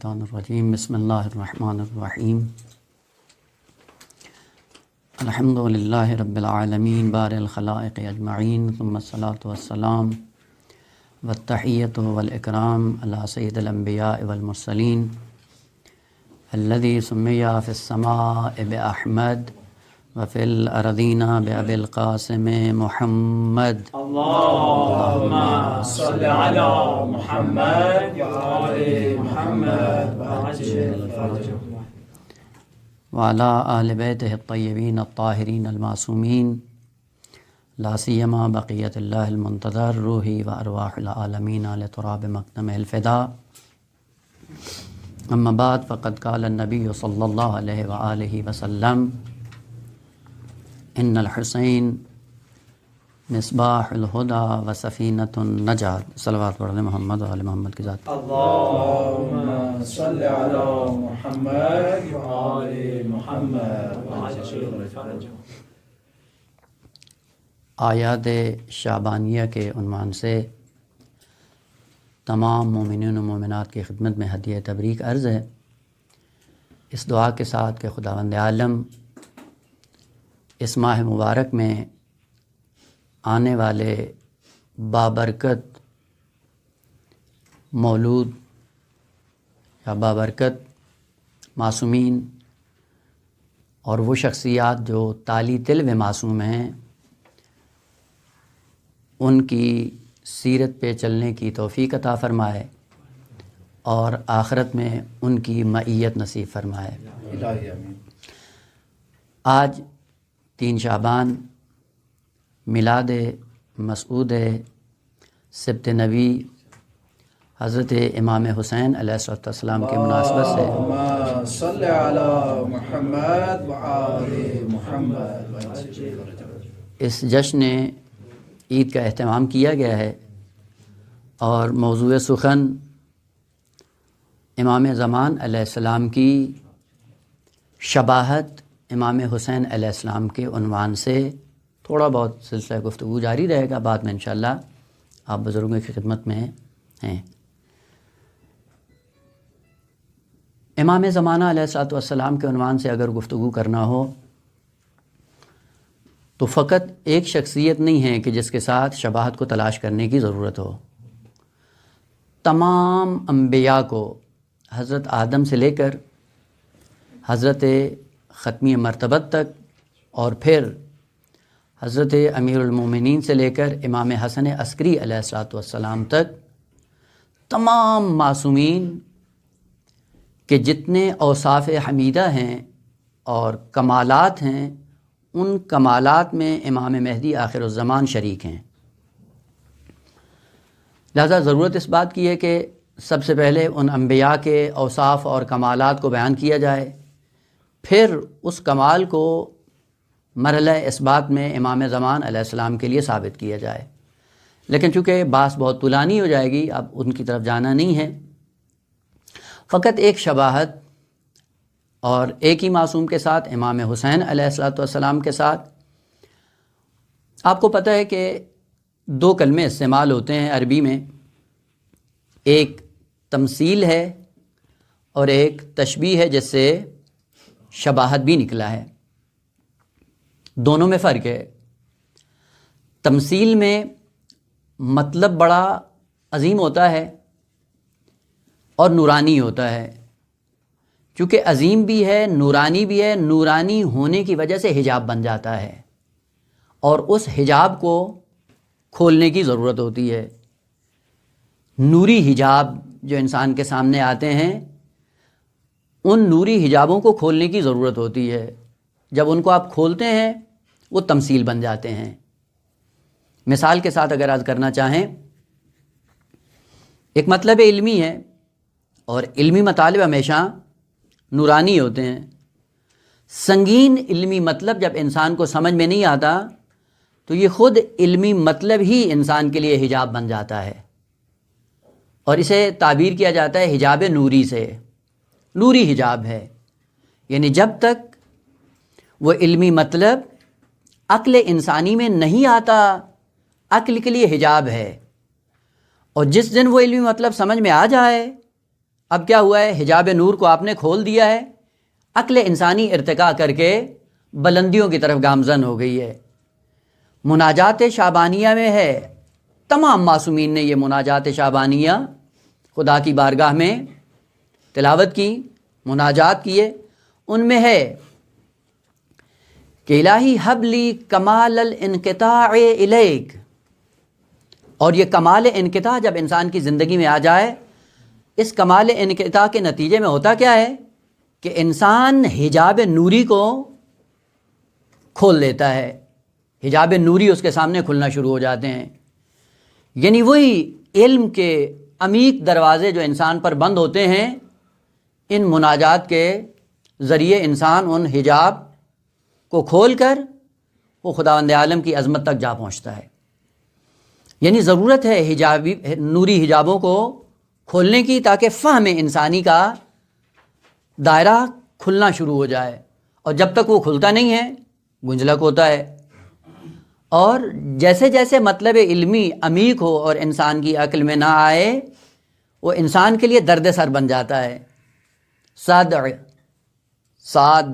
الشیطان الرجیم بسم اللہ الرحمن الرحیم الحمد للہ رب العالمین بار الخلائق اجمعین ثم الصلاۃ والسلام والتحیۃ والاکرام علی سید الانبیاء والمرسلین الذی سمی فی السماء بأحمد وفی الارضین بأبی القاسم محمد اللهم صل على محمد وآل محمد وعجل فرجهم وعلى آل بیتہ الطیبین الطاہرین المعصومین لا سیما بقیت اللہ المنتظر روحی و ارواح العالمین لتراب مقدم الفداء اما بعد فقد قال النبی صلی اللہ علیہ وآلہ وسلم ان الحسین مصباح الہدی و سفینۃ النجات۔ صلوات پڑھ لیں محمد و آل محمد کی ذات۔ اللهم صل على محمد وآل محمد وعجل فرجهم۔ آیات شعبانیہ کے عنوان سے تمام مومنین و مومنات کی خدمت میں ہدیہ تبریک عرض ہے، اس دعا کے ساتھ کہ خداوند عالم اس ماہ مبارک میں آنے والے بابرکت مولود یا بابرکت معصومین اور وہ شخصیات جو تالی تلو معصوم ہیں ان کی سیرت پہ چلنے کی توفیق عطا فرمائے اور آخرت میں ان کی معیت نصیب فرمائے۔ آج 3 شعبان میلاد مسعود سبت نبی حضرت امام حسین علیہ السلام کے مناسبت سے اللهم صل على محمد وآل محمد وعجل فرجهم۔ اس جشن عید کا اہتمام کیا گیا ہے اور موضوع سخن امام زمان علیہ السلام کی شباہت امام حسین علیہ السلام کے عنوان سے تھوڑا بہت سلسلہ گفتگو جاری رہے گا، بعد میں انشاءاللہ آپ بزرگوں کی خدمت میں ہیں۔ امام زمانہ علیہ السلام کے عنوان سے اگر گفتگو کرنا ہو تو فقط ایک شخصیت نہیں ہے کہ جس کے ساتھ شباہت کو تلاش کرنے کی ضرورت ہو۔ تمام انبیاء کو حضرت آدم سے لے کر حضرت ختمی مرتبت تک اور پھر حضرت امیر المومنین سے لے کر امام حسن عسکری علیہ السلام تک تمام معصومین کے جتنے اوصاف حمیدہ ہیں اور کمالات ہیں، ان کمالات میں امام مہدی آخر الزمان شریک ہیں۔ لہذا ضرورت اس بات کی ہے کہ سب سے پہلے ان انبیاء کے اوصاف اور کمالات کو بیان کیا جائے، پھر اس کمال کو مرحلہ اثبات میں امام زمان علیہ السلام کے لیے ثابت کیا جائے۔ لیکن چونکہ بحث بہت طولانی ہو جائے گی، اب ان کی طرف جانا نہیں ہے، فقط ایک شباہت اور ایک ہی معصوم کے ساتھ، امام حسین علیہ السلام کے ساتھ۔ آپ کو پتہ ہے کہ 2 کلمے استعمال ہوتے ہیں عربی میں، ایک تمثیل ہے اور ایک تشبیہ ہے جس سے شباہت بھی نکلا ہے۔ دونوں میں فرق ہے۔ تمثیل میں مطلب بڑا عظیم ہوتا ہے اور نورانی ہوتا ہے، چونکہ عظیم بھی ہے نورانی بھی ہے۔ نورانی ہونے کی وجہ سے حجاب بن جاتا ہے اور اس حجاب کو کھولنے کی ضرورت ہوتی ہے۔ نوری حجاب جو انسان کے سامنے آتے ہیں، ان نوری حجابوں کو کھولنے کی ضرورت ہوتی ہے۔ جب ان کو آپ کھولتے ہیں وہ تمثیل بن جاتے ہیں۔ مثال کے ساتھ اگر عرض کرنا چاہیں، ایک مطلب علمی ہے اور علمی مطالب ہمیشہ نورانی ہوتے ہیں۔ سنگین علمی مطلب جب انسان کو سمجھ میں نہیں آتا تو یہ خود علمی مطلب ہی انسان کے لیے حجاب بن جاتا ہے، اور اسے تعبیر کیا جاتا ہے حجاب نوری سے۔ نوری حجاب ہے، یعنی جب تک وہ علمی مطلب عقل انسانی میں نہیں آتا، عقل کے لیے حجاب ہے، اور جس دن وہ علمی مطلب سمجھ میں آ جائے اب کیا ہوا ہے؟ حجاب نور کو آپ نے کھول دیا ہے، عقل انسانی ارتقا کر کے بلندیوں کی طرف گامزن ہو گئی ہے۔ مناجات شعبانیہ میں ہے، تمام معصومین نے یہ مناجات شعبانیہ خدا کی بارگاہ میں تلاوت کی، مناجات کیے، ان میں ہے کہ الہی حب لی کمال الانقطاع الیک، اور یہ کمال انقطاع جب انسان کی زندگی میں آ جائے، اس کمال انقطاع کے نتیجے میں ہوتا کیا ہے کہ انسان حجاب نوری کو کھول لیتا ہے، حجاب نوری اس کے سامنے کھلنا شروع ہو جاتے ہیں، یعنی وہی علم کے عمیق دروازے جو انسان پر بند ہوتے ہیں، ان مناجات کے ذریعے انسان ان حجاب کو کھول کر وہ خداوند عالم کی عظمت تک جا پہنچتا ہے۔ یعنی ضرورت ہے نوری حجابوں کو کھولنے کی، تاکہ فہم انسانی کا دائرہ کھلنا شروع ہو جائے، اور جب تک وہ کھلتا نہیں ہے گنجلک ہوتا ہے، اور جیسے جیسے مطلب علمی عمیق ہو اور انسان کی عقل میں نہ آئے، وہ انسان کے لیے درد سر بن جاتا ہے۔ صاد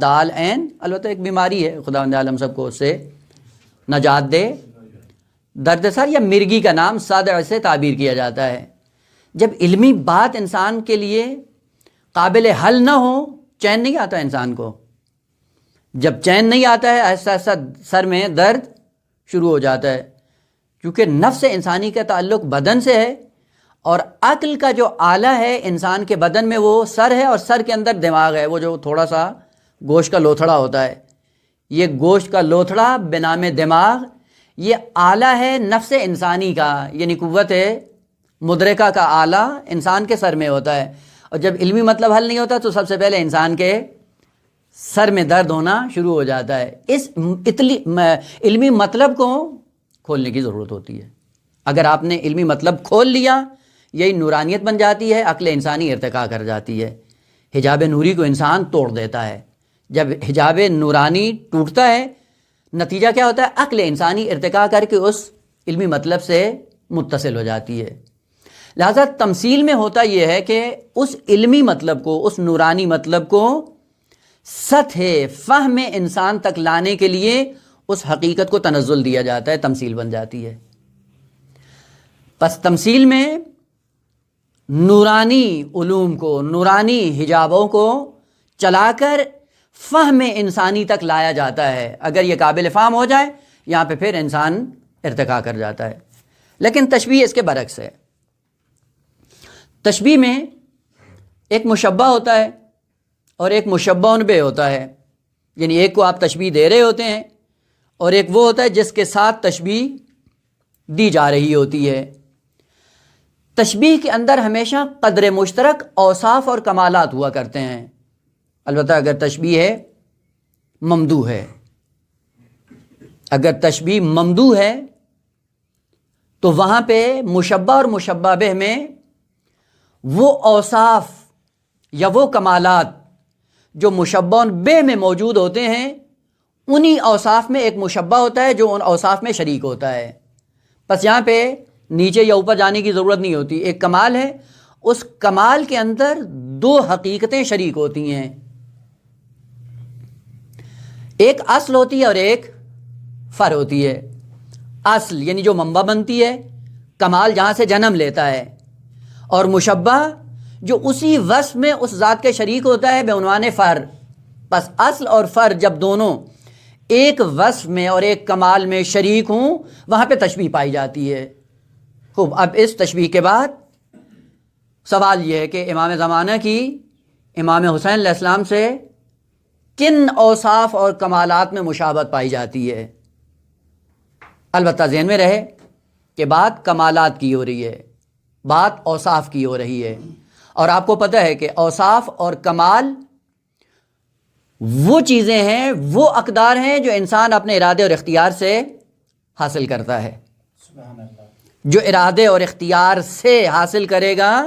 دال عین، البتہ ایک بیماری ہے، خداوند عالم سب کو اس سے نجات دے۔ درد سر یا مرگی کا نام صدع سے تعبیر کیا جاتا ہے۔ جب علمی بات انسان کے لیے قابل حل نہ ہو، چین نہیں آتا انسان کو، جب چین نہیں آتا ہے ایسا ایسا سر میں درد شروع ہو جاتا ہے، کیونکہ نفس انسانی کا تعلق بدن سے ہے، اور عقل کا جو آلہ ہے انسان کے بدن میں وہ سر ہے، اور سر کے اندر دماغ ہے، وہ جو تھوڑا سا گوشت کا لوتھڑا ہوتا ہے، یہ گوشت کا لوتھڑا بنام دماغ، یہ آلہ ہے نفس انسانی کا، یعنی قوت مدرکہ کا آلہ انسان کے سر میں ہوتا ہے، اور جب علمی مطلب حل نہیں ہوتا تو سب سے پہلے انسان کے سر میں درد ہونا شروع ہو جاتا ہے۔ اس علمی مطلب کو کھولنے کی ضرورت ہوتی ہے۔ اگر آپ نے علمی مطلب کھول لیا، یہی نورانیت بن جاتی ہے، عقل انسانی ارتقا کر جاتی ہے۔ حجاب نوری کو انسان توڑ دیتا ہے۔ جب حجاب نورانی ٹوٹتا ہے، نتیجہ کیا ہوتا ہے؟ عقل انسانی ارتقا کر کے اس علمی مطلب سے متصل ہو جاتی ہے۔ لہذا تمثیل میں ہوتا یہ ہے کہ اس علمی مطلب کو، اس نورانی مطلب کو سطح فہم انسان تک لانے کے لیے اس حقیقت کو تنزل دیا جاتا ہے، تمثیل بن جاتی ہے۔ پس تمثیل میں نورانی علوم کو، نورانی حجابوں کو چلا کر فہم انسانی تک لایا جاتا ہے۔ اگر یہ قابل فہم ہو جائے، یہاں پہ پھر انسان ارتقا کر جاتا ہے۔ لیکن تشبیہ اس کے برعکس ہے۔ تشبیہ میں ایک مشبہ ہوتا ہے اور ایک مشبہ بہ ہوتا ہے، یعنی ایک کو آپ تشبیہ دے رہے ہوتے ہیں، اور ایک وہ ہوتا ہے جس کے ساتھ تشبیہ دی جا رہی ہوتی ہے۔ تشبیہ کے اندر ہمیشہ قدر مشترک اوصاف اور کمالات ہوا کرتے ہیں، البتہ اگر تشبیہ ہے ممدوح ہے، اگر تشبیہ ممدوح ہے تو وہاں پہ مشبہ اور مشبہ بہ میں وہ اوصاف یا وہ کمالات جو مشبہ بہ میں موجود ہوتے ہیں، انہی اوصاف میں ایک مشبہ ہوتا ہے جو ان اوصاف میں شریک ہوتا ہے۔ بس یہاں پہ نیچے یا اوپر جانے کی ضرورت نہیں ہوتی، ایک کمال ہے، اس کمال کے اندر دو حقیقتیں شریک ہوتی ہیں، ایک اصل ہوتی ہے اور ایک فر ہوتی ہے۔ اصل یعنی جو منبع بنتی ہے، کمال جہاں سے جنم لیتا ہے، اور مشبہ جو اسی وصف میں اس ذات کے شریک ہوتا ہے بعنوان فر۔ بس اصل اور فر جب دونوں ایک وصف میں اور ایک کمال میں شریک ہوں، وہاں پہ تشبیہ پائی جاتی ہے۔ خوب، اب اس تشبیہ کے بعد سوال یہ ہے کہ امام زمانہ کی امام حسین علیہ السلام سے کن اوصاف اور کمالات میں مشابہت پائی جاتی ہے؟ البتہ ذہن میں رہے کہ بات کمالات کی ہو رہی ہے، بات اوصاف کی ہو رہی ہے، اور آپ کو پتہ ہے کہ اوصاف اور کمال وہ چیزیں ہیں، وہ اقدار ہیں جو انسان اپنے ارادے اور اختیار سے حاصل کرتا ہے۔ سبحان اللہ۔ جو ارادے اور اختیار سے حاصل کرے گا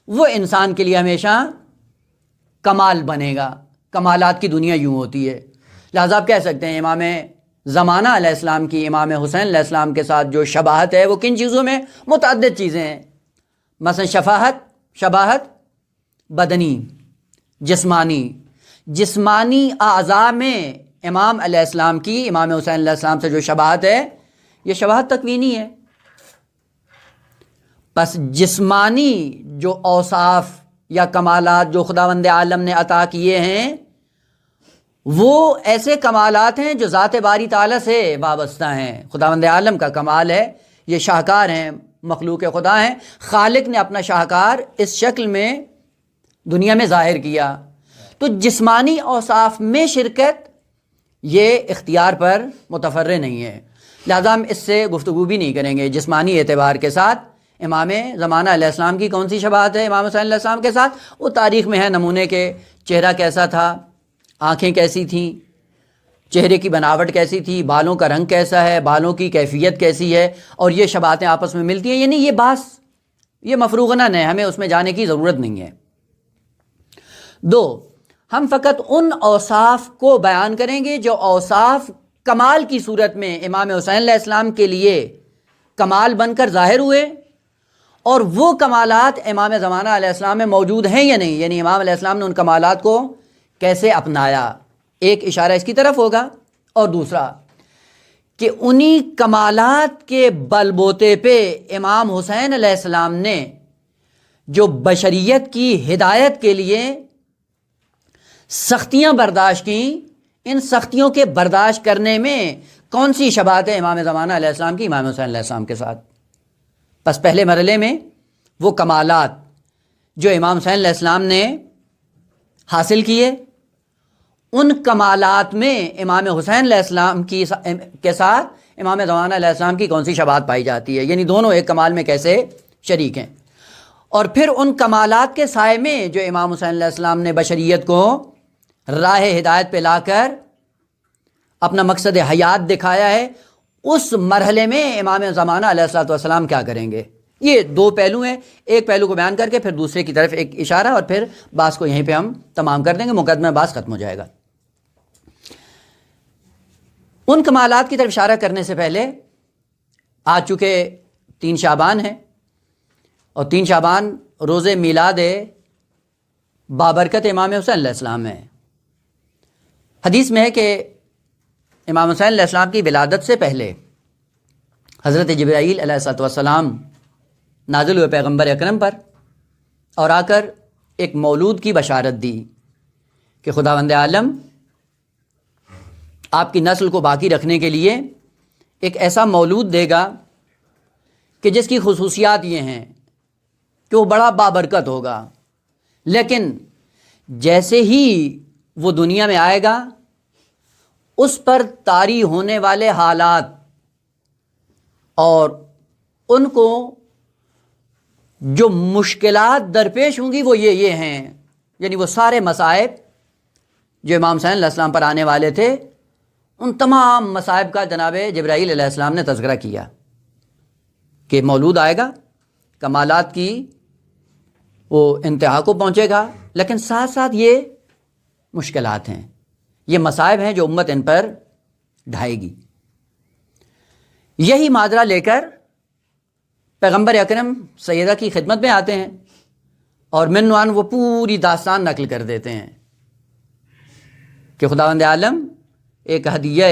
وہ انسان کے لیے ہمیشہ کمال بنے گا۔ کمالات کی دنیا یوں ہوتی ہے۔ لہذا آپ کہہ سکتے ہیں امام زمانہ علیہ السلام کی امام حسین علیہ السلام کے ساتھ جو شباہت ہے وہ کن چیزوں میں؟ متعدد چیزیں ہیں، مثلا شباہت بدنی، جسمانی اعضاء میں امام علیہ السلام کی، امام حسین علیہ السلام سے جو شباہت ہے یہ شباہت تکوینی ہے. پس جسمانی جو اوصاف یا کمالات جو خداوند عالم نے عطا کیے ہیں وہ ایسے کمالات ہیں جو ذات باری تعالیٰ سے وابستہ ہیں. خداوند عالم کا کمال ہے، یہ شاہکار ہیں، مخلوق خدا ہیں. خالق نے اپنا شاہکار اس شکل میں دنیا میں ظاہر کیا. تو جسمانی اوصاف میں شرکت یہ اختیار پر متفرع نہیں ہے، لہذا ہم اس سے گفتگو بھی نہیں کریں گے. جسمانی اعتبار کے ساتھ امام زمانہ علیہ السلام کی کون سی شباہت ہے امام حسین علیہ السلام کے ساتھ؟ وہ تاریخ میں ہے نمونے کے، چہرہ کیسا تھا، آنکھیں کیسی تھیں، چہرے کی بناوٹ کیسی تھی، بالوں کا رنگ کیسا ہے، بالوں کی کیفیت کیسی ہے، اور یہ شباہتیں آپس میں ملتی ہیں. یعنی یہ بات یہ مفروغنن ہے، ہمیں اس میں جانے کی ضرورت نہیں ہے. 2، ہم فقط ان اوصاف کو بیان کریں گے جو اوصاف کمال کی صورت میں امام حسین علیہ السلام کے لیے کمال بن کر ظاہر ہوئے، اور وہ کمالات امام زمانہ علیہ السلام میں موجود ہیں یا نہیں، یعنی امام علیہ السلام نے ان کمالات کو کیسے اپنایا. ایک اشارہ اس کی طرف ہوگا، اور دوسرا کہ انہی کمالات کے بل بوتے پہ امام حسین علیہ السلام نے جو بشریت کی ہدایت کے لیے سختیاں برداشت کیں، ان سختیوں کے برداشت کرنے میں کون سی شباہت ہے امام زمانہ علیہ السلام کی امام حسین علیہ السلام کے ساتھ؟ پس پہلے مرحلے میں وہ کمالات جو امام حسین علیہ السلام نے حاصل کیے، ان کمالات میں امام حسین علیہ السلام کے ساتھ امام زمانہ علیہ السلام کی کون سی شباہت پائی جاتی ہے، یعنی دونوں ایک کمال میں کیسے شریک ہیں. اور پھر ان کمالات کے سائے میں جو امام حسین علیہ السلام نے بشریت کو راہ ہدایت پہ لا کر اپنا مقصد حیات دکھایا ہے، اس مرحلے میں امام زمانہ علیہ السلام کیا کریں گے. یہ 2 پہلو ہیں، ایک پہلو کو بیان کر کے پھر دوسرے کی طرف ایک اشارہ، اور پھر بات کو یہیں پہ ہم تمام کر دیں گے، مقدمہ بات ختم ہو جائے گا. ان کمالات کی طرف اشارہ کرنے سے پہلے آج چونکہ 3 شعبان ہے، اور 3 شعبان روز میلاد بابرکت امام حسین علیہ السلام ہے. حدیث میں ہے کہ امام حسین علیہ السلام کی ولادت سے پہلے حضرت جبرائیل علیہ السلام نازل ہوئے پیغمبر اکرم پر، اور آ کر ایک مولود کی بشارت دی کہ خداوند عالم آپ کی نسل کو باقی رکھنے کے لیے ایک ایسا مولود دے گا کہ جس کی خصوصیات یہ ہیں کہ وہ بڑا بابرکت ہوگا، لیکن جیسے ہی وہ دنیا میں آئے گا اس پر طاری ہونے والے حالات اور ان کو جو مشکلات درپیش ہوں گی وہ یہ ہیں، یعنی وہ سارے مصائب جو امام حسین علیہ السلام پر آنے والے تھے ان تمام مصائب کا جناب جبرائیل علیہ السلام نے تذکرہ کیا کہ مولود آئے گا، کمالات کی وہ انتہا کو پہنچے گا، لیکن ساتھ ساتھ یہ مشکلات ہیں، یہ مصائب ہیں جو امت ان پر ڈھائے گی. یہی ماجرا لے کر پیغمبر اکرم سیدہ کی خدمت میں آتے ہیں، اور منوان وہ پوری داستان نقل کر دیتے ہیں کہ خداوند عالم ایک ہدیہ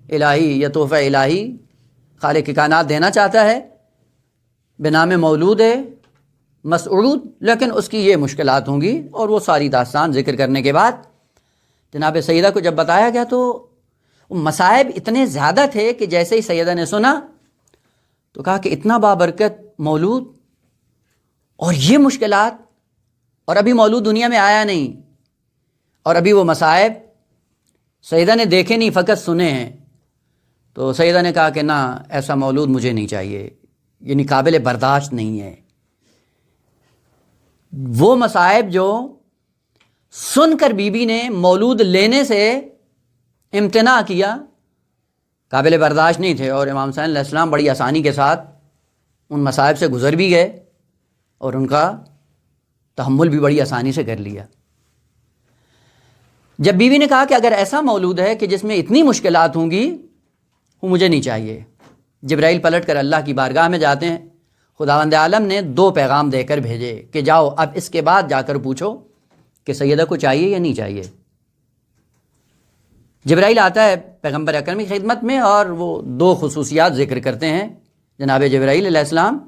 الہی یا تحفہ الہی خالق کائنات دینا چاہتا ہے بنام مولود مسعود، لیکن اس کی یہ مشکلات ہوں گی. اور وہ ساری داستان ذکر کرنے کے بعد جناب سیدہ کو جب بتایا گیا تو مصائب اتنے زیادہ تھے کہ جیسے ہی سیدہ نے سنا تو کہا کہ اتنا بابرکت مولود اور یہ مشکلات، اور ابھی مولود دنیا میں آیا نہیں، اور ابھی وہ مصائب سیدہ نے دیکھے نہیں، فقط سنے ہیں. تو سیدہ نے کہا کہ نہ، ایسا مولود مجھے نہیں چاہیے، یعنی قابل برداشت نہیں ہے. وہ مصائب جو سن کر بی بی نے مولود لینے سے امتناع کیا قابل برداشت نہیں تھے، اور امام حسین علیہ السلام بڑی آسانی کے ساتھ ان مصائب سے گزر بھی گئے اور ان کا تحمل بھی بڑی آسانی سے کر لیا. جب بیوی نے کہا کہ اگر ایسا مولود ہے کہ جس میں اتنی مشکلات ہوں گی وہ مجھے نہیں چاہیے، جبرائیل پلٹ کر اللہ کی بارگاہ میں جاتے ہیں، خداوند عالم نے 2 پیغام دے کر بھیجے کہ جاؤ اب اس کے بعد جا کر پوچھو کہ سیدہ کو چاہیے یا نہیں چاہیے۔ جبرائیل آتا ہے پیغمبر اکرم کی خدمت میں اور وہ 2 خصوصیات ذکر کرتے ہیں۔ جناب جبرائیل علیہ السلام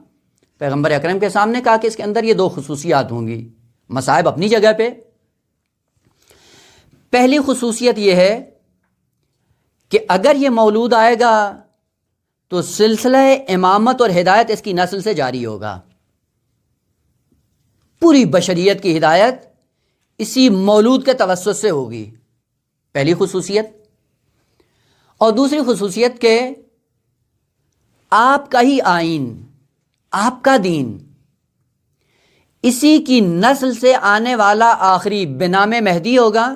پیغمبر اکرم کے سامنے کہا کہ اس کے اندر یہ 2 خصوصیات ہوں گی، مصائب اپنی جگہ پہ۔ پہلی خصوصیت یہ ہے کہ اگر یہ مولود آئے گا تو سلسلہ امامت اور ہدایت اس کی نسل سے جاری ہوگا، پوری بشریت کی ہدایت اسی مولود کے توسط سے ہوگی، پہلی خصوصیت۔ اور دوسری خصوصیت کہ آپ کا ہی آئین، آپ کا دین، اسی کی نسل سے آنے والا آخری بنام مہدی ہوگا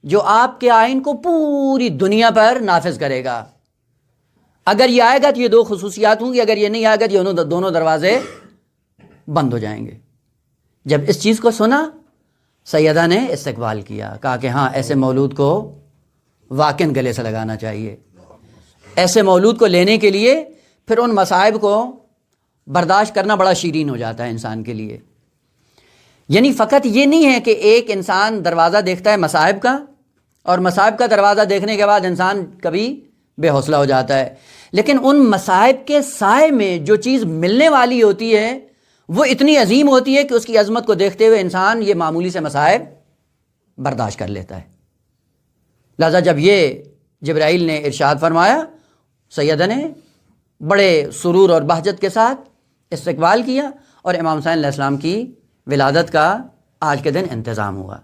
جو آپ کے آئین کو پوری دنیا پر نافذ کرے گا۔ اگر یہ آئے گا تو یہ 2 خصوصیات ہوں گی، اگر یہ نہیں آئے گا تو یہ دونوں دروازے بند ہو جائیں گے۔ جب اس چیز کو سنا سیدہ نے استقبال کیا، کہا کہ ہاں ایسے مولود کو واقعاً گلے سے لگانا چاہیے۔ ایسے مولود کو لینے کے لیے پھر ان مصائب کو برداشت کرنا بڑا شیرین ہو جاتا ہے انسان کے لیے۔ یعنی فقط یہ نہیں ہے کہ ایک انسان دروازہ دیکھتا ہے مصائب کا اور مصائب کا دروازہ دیکھنے کے بعد انسان کبھی بے حوصلہ ہو جاتا ہے، لیکن ان مصائب کے سائے میں جو چیز ملنے والی ہوتی ہے وہ اتنی عظیم ہوتی ہے کہ اس کی عظمت کو دیکھتے ہوئے انسان یہ معمولی سے مصائب برداشت کر لیتا ہے۔ لہذا جب یہ جبرائیل نے ارشاد فرمایا، سیدہ نے بڑے سرور اور بہجت کے ساتھ استقبال کیا اور امام حسین علیہ السلام کی ولادت کا آج کے دن انتظام ہوا۔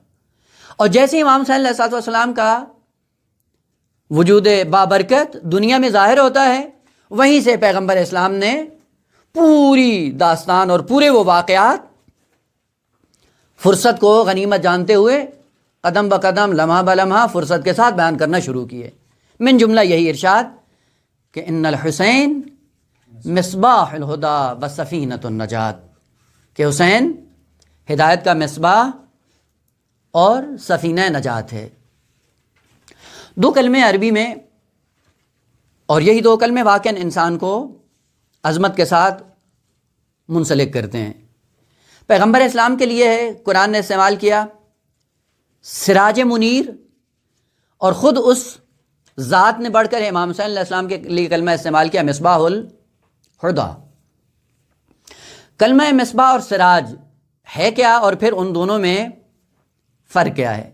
اور جیسے امام حسین علیہ السلام کا وجود بابرکت دنیا میں ظاہر ہوتا ہے، وہیں سے پیغمبر اسلام نے پوری داستان اور پورے وہ واقعات فرصت کو غنیمت جانتے ہوئے قدم بقدم لمحہ بلمحہ فرصت کے ساتھ بیان کرنا شروع کیے۔ من جملہ یہی ارشاد کہ ان الحسین مصباح الہدا و سفینۃ النجات، کہ حسین ہدایت کا مصباح اور سفینہ نجات ہے۔ 2 کلمے عربی میں، اور یہی 2 کلمے واقعاً انسان کو عظمت کے ساتھ منسلک کرتے ہیں۔ پیغمبر اسلام کے لیے ہے، قرآن نے استعمال کیا سراج منیر، اور خود اس ذات نے بڑھ کر امام حسین علیہ السلام کے لیے کلمہ استعمال کیا مصباح الہدا۔ کلمہ مصباح اور سراج ہے کیا، اور پھر ان دونوں میں فرق کیا ہے؟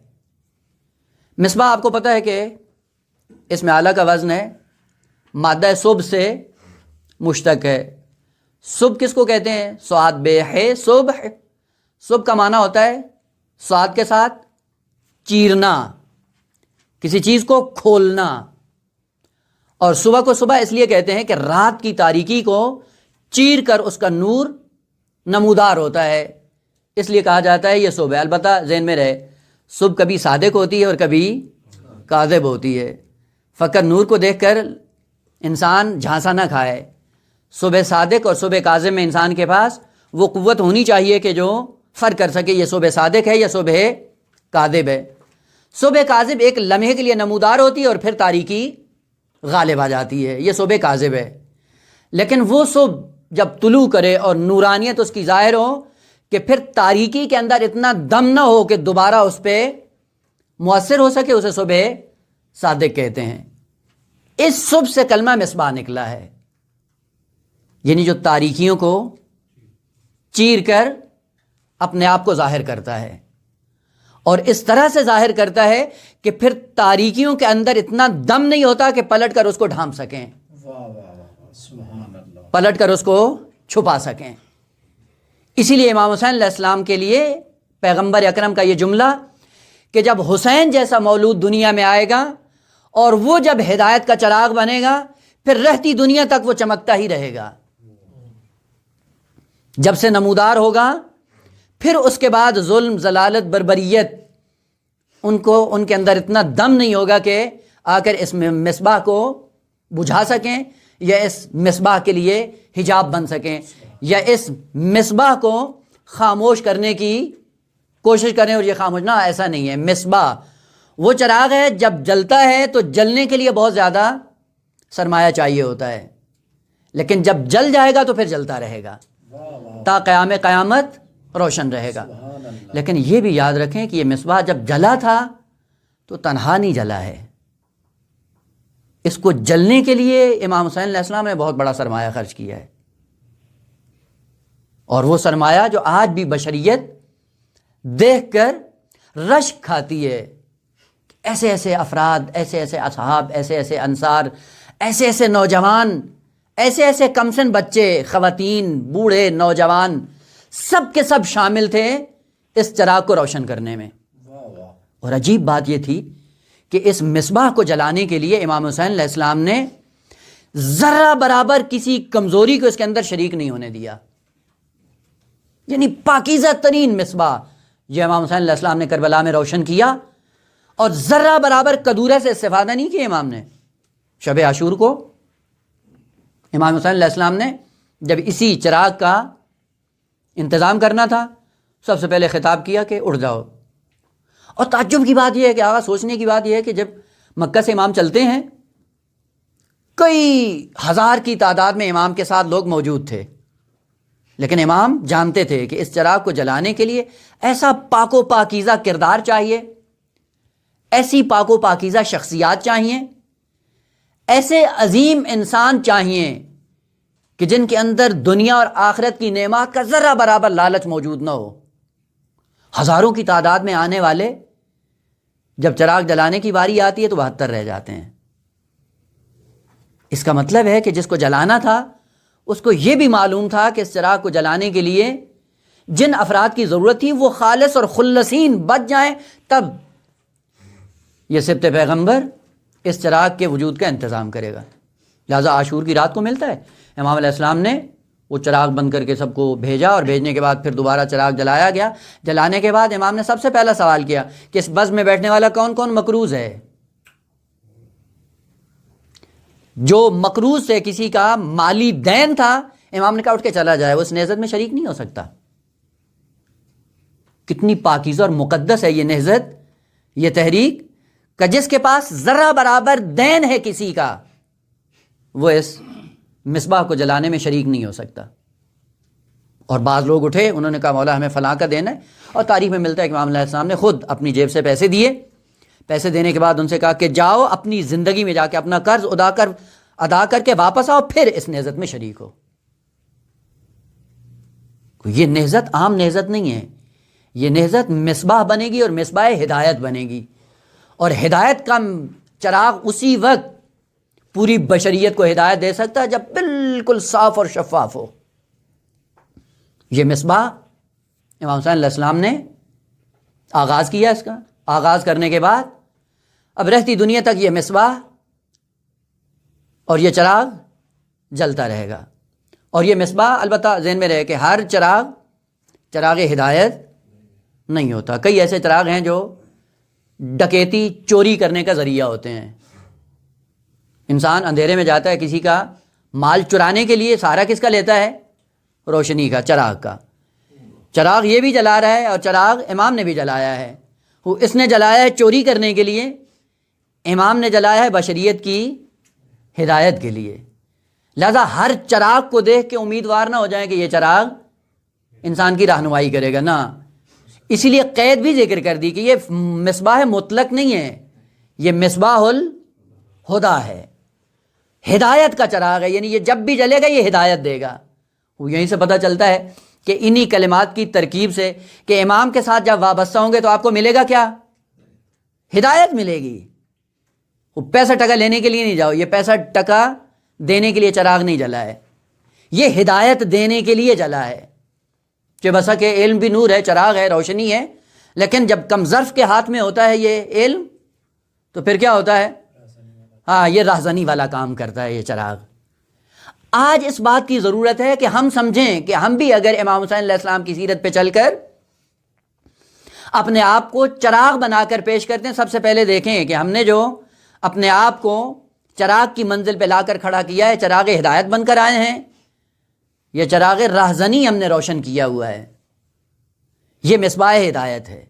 مصباح آپ کو پتہ ہے کہ اس میں اعلیٰ کا وزن ہے، مادہ صبح سے مشتق ہے۔ صبح کس کو کہتے ہیں؟ صاد بے ہے صبح، صبح کا معنی ہوتا ہے صاد کے ساتھ چیرنا، کسی چیز کو کھولنا، اور صبح کو صبح اس لیے کہتے ہیں کہ رات کی تاریکی کو چیر کر اس کا نور نمودار ہوتا ہے، اس لیے کہا جاتا ہے یہ صبح۔ البتہ ذہن میں رہے صبح کبھی صادق ہوتی ہے اور کبھی کاذب ہوتی ہے، فقط نور کو دیکھ کر انسان جھانسا نہ کھائے۔ صبح صادق اور صبح کاذب میں انسان کے پاس وہ قوت ہونی چاہیے کہ جو فرق کر سکے یہ صبح صادق ہے یا صبح کاذب ہے۔ صبح کاذب ایک لمحے کے لیے نمودار ہوتی ہے اور پھر تاریکی غالب آ جاتی ہے، یہ صبح کاذب ہے۔ لیکن وہ صبح جب طلوع کرے اور نورانیت اس کی ظاہر ہو کہ پھر تاریکی کے اندر اتنا دم نہ ہو کہ دوبارہ اس پہ مؤثر ہو سکے، اسے صبح صادق کہتے ہیں۔ اس صبح سے کلمہ مصباح نکلا ہے، یعنی جو تاریکیوں کو چیر کر اپنے آپ کو ظاہر کرتا ہے، اور اس طرح سے ظاہر کرتا ہے کہ پھر تاریکیوں کے اندر اتنا دم نہیں ہوتا کہ پلٹ کر اس کو ڈھانپ سکیں، پلٹ کر اس کو چھپا سکیں۔ اسی لیے امام حسین علیہ السلام کے لیے پیغمبر اکرم کا یہ جملہ کہ جب حسین جیسا مولود دنیا میں آئے گا اور وہ جب ہدایت کا چراغ بنے گا پھر رہتی دنیا تک وہ چمکتا ہی رہے گا، جب سے نمودار ہوگا پھر اس کے بعد ظلم، ضلالت، بربریت ان کے اندر اتنا دم نہیں ہوگا کہ آ کر اس مصباح کو بجھا سکیں یا اس مصباح کے لیے حجاب بن سکیں یا اس مصباح کو خاموش کرنے کی کوشش کریں اور یہ خاموش نہ، ایسا نہیں ہے۔ مصباح وہ چراغ ہے، جب جلتا ہے تو جلنے کے لیے بہت زیادہ سرمایہ چاہیے ہوتا ہے، لیکن جب جل جائے گا تو پھر جلتا رہے گا۔ تا قیام قیامت روشن رہے گا۔ لیکن یہ بھی یاد رکھیں کہ یہ مصباح جب جلا تھا تو تنہا نہیں جلا ہے، اس کو جلنے کے لیے امام حسین علیہ السلام نے بہت بڑا سرمایہ خرچ کیا ہے، اور وہ سرمایہ جو آج بھی بشریت دیکھ کر رشک کھاتی ہے، ایسے ایسے افراد، ایسے ایسے اصحاب، ایسے ایسے انصار، ایسے ایسے نوجوان، ایسے ایسے کمسن بچے، خواتین، بوڑھے، نوجوان، سب کے سب شامل تھے اس چراغ کو روشن کرنے میں۔ اور عجیب بات یہ تھی کہ اس مصباح کو جلانے کے لیے امام حسین علیہ السلام نے ذرہ برابر کسی کمزوری کو اس کے اندر شریک نہیں ہونے دیا، یعنی پاکیزہ ترین مصباح یہ امام حسین علیہ السلام نے کربلا میں روشن کیا، اور ذرہ برابر کدورے سے استفادہ نہیں کیا امام نے۔ شب عاشور کو امام حسین علیہ السلام نے جب اسی چراغ کا انتظام کرنا تھا، سب سے پہلے خطاب کیا کہ اٹھ جاؤ۔ اور تعجب کی بات یہ ہے کہ آغا سوچنے کی بات یہ ہے کہ جب مکہ سے امام چلتے ہیں، کئی ہزار کی تعداد میں امام کے ساتھ لوگ موجود تھے، لیکن امام جانتے تھے کہ اس چراغ کو جلانے کے لیے ایسا پاک و پاکیزہ کردار چاہیے، ایسی پاک و پاکیزہ شخصیات چاہیے، ایسے عظیم انسان چاہیے کہ جن کے اندر دنیا اور آخرت کی نعمات کا ذرہ برابر لالچ موجود نہ ہو۔ ہزاروں کی تعداد میں آنے والے جب چراغ جلانے کی باری آتی ہے تو 72 رہ جاتے ہیں۔ اس کا مطلب ہے کہ جس کو جلانا تھا اس کو یہ بھی معلوم تھا کہ اس چراغ کو جلانے کے لیے جن افراد کی ضرورت تھی وہ خالص اور خلصین بچ جائیں، تب یہ سبت پیغمبر اس چراغ کے وجود کا انتظام کرے گا۔ لہٰذا عاشور کی رات کو ملتا ہے امام علیہ السلام نے وہ چراغ بند کر کے سب کو بھیجا، اور بھیجنے کے بعد پھر دوبارہ چراغ جلایا گیا۔ جلانے کے بعد امام نے سب سے پہلا سوال کیا کہ اس بز میں بیٹھنے والا کون کون مقروض ہے؟ جو مقروض سے کسی کا مالی دین تھا، امام نے کہا اٹھ کے چلا جائے، وہ اس نہضت میں شریک نہیں ہو سکتا۔ کتنی پاکیزہ اور مقدس ہے یہ نہضت، یہ تحریک، کہ جس کے پاس ذرہ برابر دین ہے کسی کا، وہ اس مصباح کو جلانے میں شریک نہیں ہو سکتا۔ اور بعض لوگ اٹھے، انہوں نے کہا مولا ہمیں فلاں کا دینا ہے، اور تاریخ میں ملتا ہے کہ امام علیہ السلام نے خود اپنی جیب سے پیسے دیے۔ پیسے دینے کے بعد ان سے کہا کہ جاؤ اپنی زندگی میں جا کے اپنا قرض ادا کر کے واپس آؤ، پھر اس نہضت میں شریک ہو۔ یہ نہضت عام نہضت نہیں ہے، یہ نہضت مصباح بنے گی، اور مصباح ہدایت بنے گی، اور ہدایت کا چراغ اسی وقت پوری بشریت کو ہدایت دے سکتا ہے جب بالکل صاف اور شفاف ہو۔ یہ مصباح امام حسین علیہ السلام نے آغاز کیا، اس کا آغاز کرنے کے بعد اب رہتی دنیا تک یہ مصباح اور یہ چراغ جلتا رہے گا۔ اور یہ مصباح البتہ ذہن میں رہے کہ ہر چراغ ہدایت نہیں ہوتا۔ کئی ایسے چراغ ہیں جو ڈکیتی، چوری کرنے کا ذریعہ ہوتے ہیں۔ انسان اندھیرے میں جاتا ہے کسی کا مال چرانے کے لیے، سہارا کس کا لیتا ہے؟ روشنی کا، چراغ کا۔ چراغ یہ بھی جلا رہا ہے، اور چراغ امام نے بھی جلایا ہے۔ اس نے جلایا ہے چوری کرنے کے لیے، امام نے جلایا ہے بشریت کی ہدایت کے لیے۔ لہذا ہر چراغ کو دیکھ کے امیدوار نہ ہو جائیں کہ یہ چراغ انسان کی رہنمائی کرے گا، نہ۔ اسی لیے قید بھی ذکر کر دی کہ یہ مصباح مطلق نہیں ہے، یہ مصباح الہدیٰ ہے، ہدایت کا چراغ ہے، یعنی یہ جب بھی جلے گا یہ ہدایت دے گا۔ یہیں سے پتہ چلتا ہے کہ انہی کلمات کی ترکیب سے کہ امام کے ساتھ جب وابستہ ہوں گے تو آپ کو ملے گا کیا؟ ہدایت ملے گی۔ وہ پیسہ ٹکا لینے کے لیے نہیں جاؤ، یہ پیسہ ٹکا دینے کے لیے چراغ نہیں جلا ہے، یہ ہدایت دینے کے لیے جلا ہے۔ کہ بسا کہ علم بھی نور ہے، چراغ ہے، روشنی ہے، لیکن جب کم ظرف کے ہاتھ میں ہوتا ہے یہ علم تو پھر کیا ہوتا ہے؟ ہاں، یہ راہزنی والا کام کرتا ہے یہ چراغ۔ آج اس بات کی ضرورت ہے کہ ہم سمجھیں کہ ہم بھی اگر امام حسین علیہ السلام کی سیرت پہ چل کر اپنے آپ کو چراغ بنا کر پیش کرتے ہیں، سب سے پہلے دیکھیں کہ ہم نے جو اپنے آپ کو چراغ کی منزل پہ لا کر کھڑا کیا ہے، چراغ ہدایت بن کر آئے ہیں، یہ چراغ راہزنی ہم نے روشن کیا ہوا ہے، یہ مصباح ہدایت ہے۔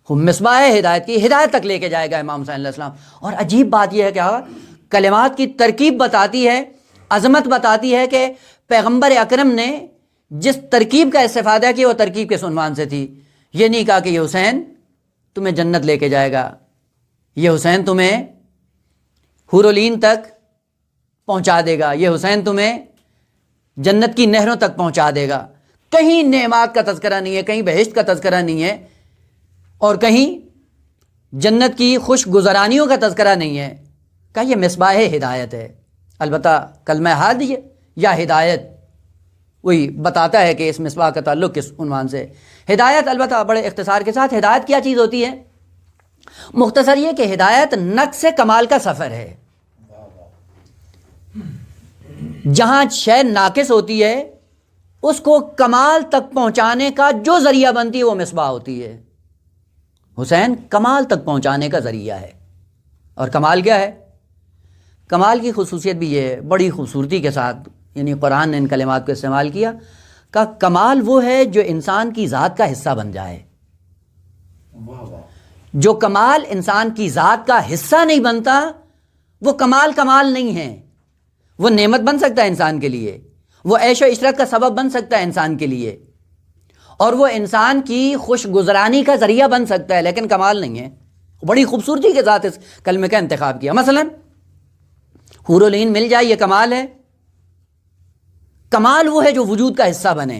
مصباح ہدایت کی ہدایت تک لے کے جائے گا امام حسین علیہ السلام۔ اور عجیب بات یہ ہے کہ کلمات کی ترکیب بتاتی ہے، عظمت بتاتی ہے کہ پیغمبر اکرم نے جس ترکیب کا استفادہ کیا وہ ترکیب کس عنوان سے تھی؟ یہ نہیں کہا کہ یہ حسین تمہیں جنت لے کے جائے گا، یہ حسین تمہیں حور و لین تک پہنچا دے گا، یہ حسین تمہیں جنت کی نہروں تک پہنچا دے گا۔ کہیں نعمات کا تذکرہ نہیں ہے، کہیں بہشت کا تذکرہ نہیں ہے، اور کہیں جنت کی خوش گزرانیوں کا تذکرہ نہیں ہے۔ کہ یہ مصباح ہدایت ہے۔ البتہ کلمہ ہادی یا ہدایت وہی بتاتا ہے کہ اس مصباح کا تعلق کس عنوان سے۔ ہدایت البتہ بڑے اختصار کے ساتھ، ہدایت کیا چیز ہوتی ہے؟ مختصر یہ کہ ہدایت نقص کمال کا سفر ہے۔ جہاں شے ناقص ہوتی ہے اس کو کمال تک پہنچانے کا جو ذریعہ بنتی ہے وہ مصباح ہوتی ہے۔ حسین کمال تک پہنچانے کا ذریعہ ہے۔ اور کمال کیا ہے؟ کمال کی خصوصیت بھی یہ ہے، بڑی خوبصورتی کے ساتھ یعنی قرآن نے ان کلمات کو استعمال کیا کہ کمال وہ ہے جو انسان کی ذات کا حصہ بن جائے۔ جو کمال انسان کی ذات کا حصہ نہیں بنتا وہ کمال نہیں ہے۔ وہ نعمت بن سکتا ہے انسان کے لیے، وہ عیش و عشرت کا سبب بن سکتا ہے انسان کے لیے، اور وہ انسان کی خوش گزرانی کا ذریعہ بن سکتا ہے، لیکن کمال نہیں ہے۔ بڑی خوبصورتی کے ساتھ اس کلمے کا انتخاب کیا۔ مثلا حور و لین مل جائے، یہ کمال ہے۔ کمال وہ ہے جو وجود کا حصہ بنے،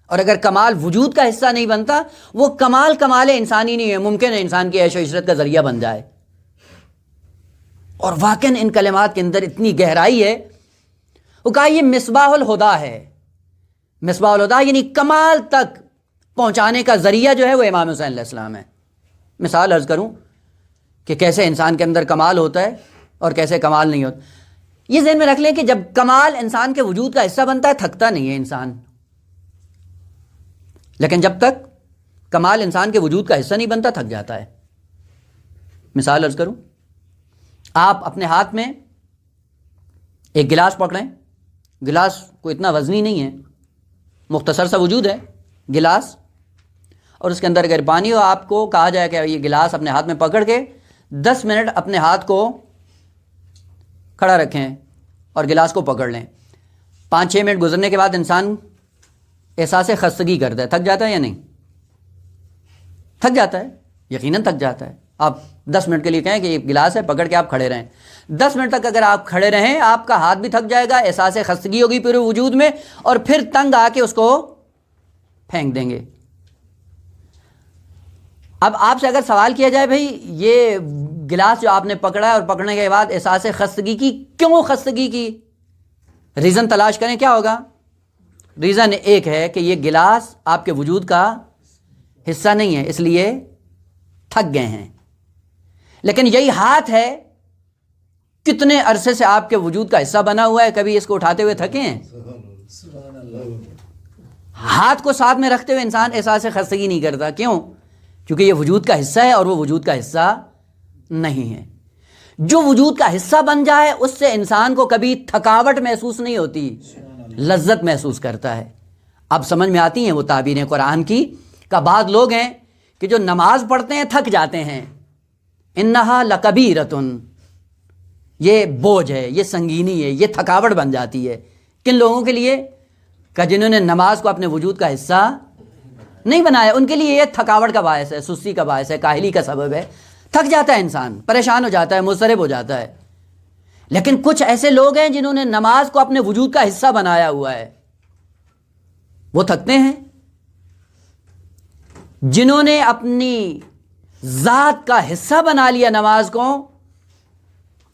اور اگر کمال وجود کا حصہ نہیں بنتا وہ کمال انسانی نہیں ہے۔ ممکن ہے انسان کی عیش و عشرت کا ذریعہ بن جائے۔ اور واقعاً ان کلمات کے اندر اتنی گہرائی ہے۔ وہ کہا یہ مصباح الہدا ہے۔ مصباح الہدا یعنی کمال تک پہنچانے کا ذریعہ جو ہے وہ امام حسین علیہ السلام ہے۔ مثال عرض کروں کہ کیسے انسان کے اندر کمال ہوتا ہے اور کیسے کمال نہیں ہوتا۔ یہ ذہن میں رکھ لیں کہ جب کمال انسان کے وجود کا حصہ بنتا ہے تھکتا نہیں ہے انسان، لیکن جب تک کمال انسان کے وجود کا حصہ نہیں بنتا تھک جاتا ہے۔ مثال عرض کروں، آپ اپنے ہاتھ میں ایک گلاس پکڑیں، گلاس کو اتنا وزنی نہیں ہے، مختصر سا وجود ہے گلاس، اور اس کے اندر اگر پانی ہو، آپ کو کہا جائے کہ یہ گلاس اپنے ہاتھ میں پکڑ کے 10 منٹ اپنے ہاتھ کو کھڑا رکھیں اور گلاس کو پکڑ لیں۔ 5-6 منٹ گزرنے کے بعد انسان احساس خستگی کرتا ہے، تھک جاتا ہے یا نہیں؟ تھک جاتا ہے، یقیناً تھک جاتا ہے۔ آپ 10 منٹ کے لیے کہیں کہ یہ گلاس ہے، پکڑ کے آپ کھڑے رہیں، 10 منٹ تک اگر آپ کھڑے رہیں آپ کا ہاتھ بھی تھک جائے گا، احساس خستگی ہوگی پورے وجود میں، اور پھر تنگ آ کے اس کو پھینک دیں گے۔ اب آپ سے اگر سوال کیا جائے بھائی یہ گلاس جو آپ نے پکڑا ہے اور پکڑنے کے بعد احساس خستگی کی، کیوں خستگی کی؟ ریزن تلاش کریں، کیا ہوگا؟ ریزن ایک ہے کہ یہ گلاس آپ کے وجود کا حصہ نہیں ہے، اس لیے تھک گئے ہیں۔ لیکن یہی ہاتھ ہے، کتنے عرصے سے آپ کے وجود کا حصہ بنا ہوا ہے، کبھی اس کو اٹھاتے ہوئے تھکے ہیں؟ ہاتھ کو ساتھ میں رکھتے ہوئے انسان احساس خستگی نہیں کرتا، کیوں؟ کیونکہ یہ وجود کا حصہ ہے اور وہ وجود کا حصہ نہیں ہے۔ جو وجود کا حصہ بن جائے اس سے انسان کو کبھی تھکاوٹ محسوس نہیں ہوتی، لذت محسوس کرتا ہے۔ اب سمجھ میں آتی ہیں وہ تعبیریں قرآن کی کہ بعض لوگ ہیں کہ جو نماز پڑھتے ہیں تھک جاتے ہیں، انہا لکبیرۃن، یہ بوجھ ہے، یہ سنگینی ہے، یہ تھکاوٹ بن جاتی ہے۔ کن لوگوں کے لیے؟ کہ جنہوں نے نماز کو اپنے وجود کا حصہ نہیں بنایا، ان کے لیے یہ تھکاوٹ کا باعث ہے، سستی کا باعث ہے، کاہلی کا سبب ہے، تھک جاتا ہے انسان، پریشان ہو جاتا ہے، مضطرب ہو جاتا ہے۔ لیکن کچھ ایسے لوگ ہیں جنہوں نے نماز کو اپنے وجود کا حصہ بنایا ہوا ہے، وہ تھکتے ہیں۔ جنہوں نے اپنی ذات کا حصہ بنا لیا نماز کو،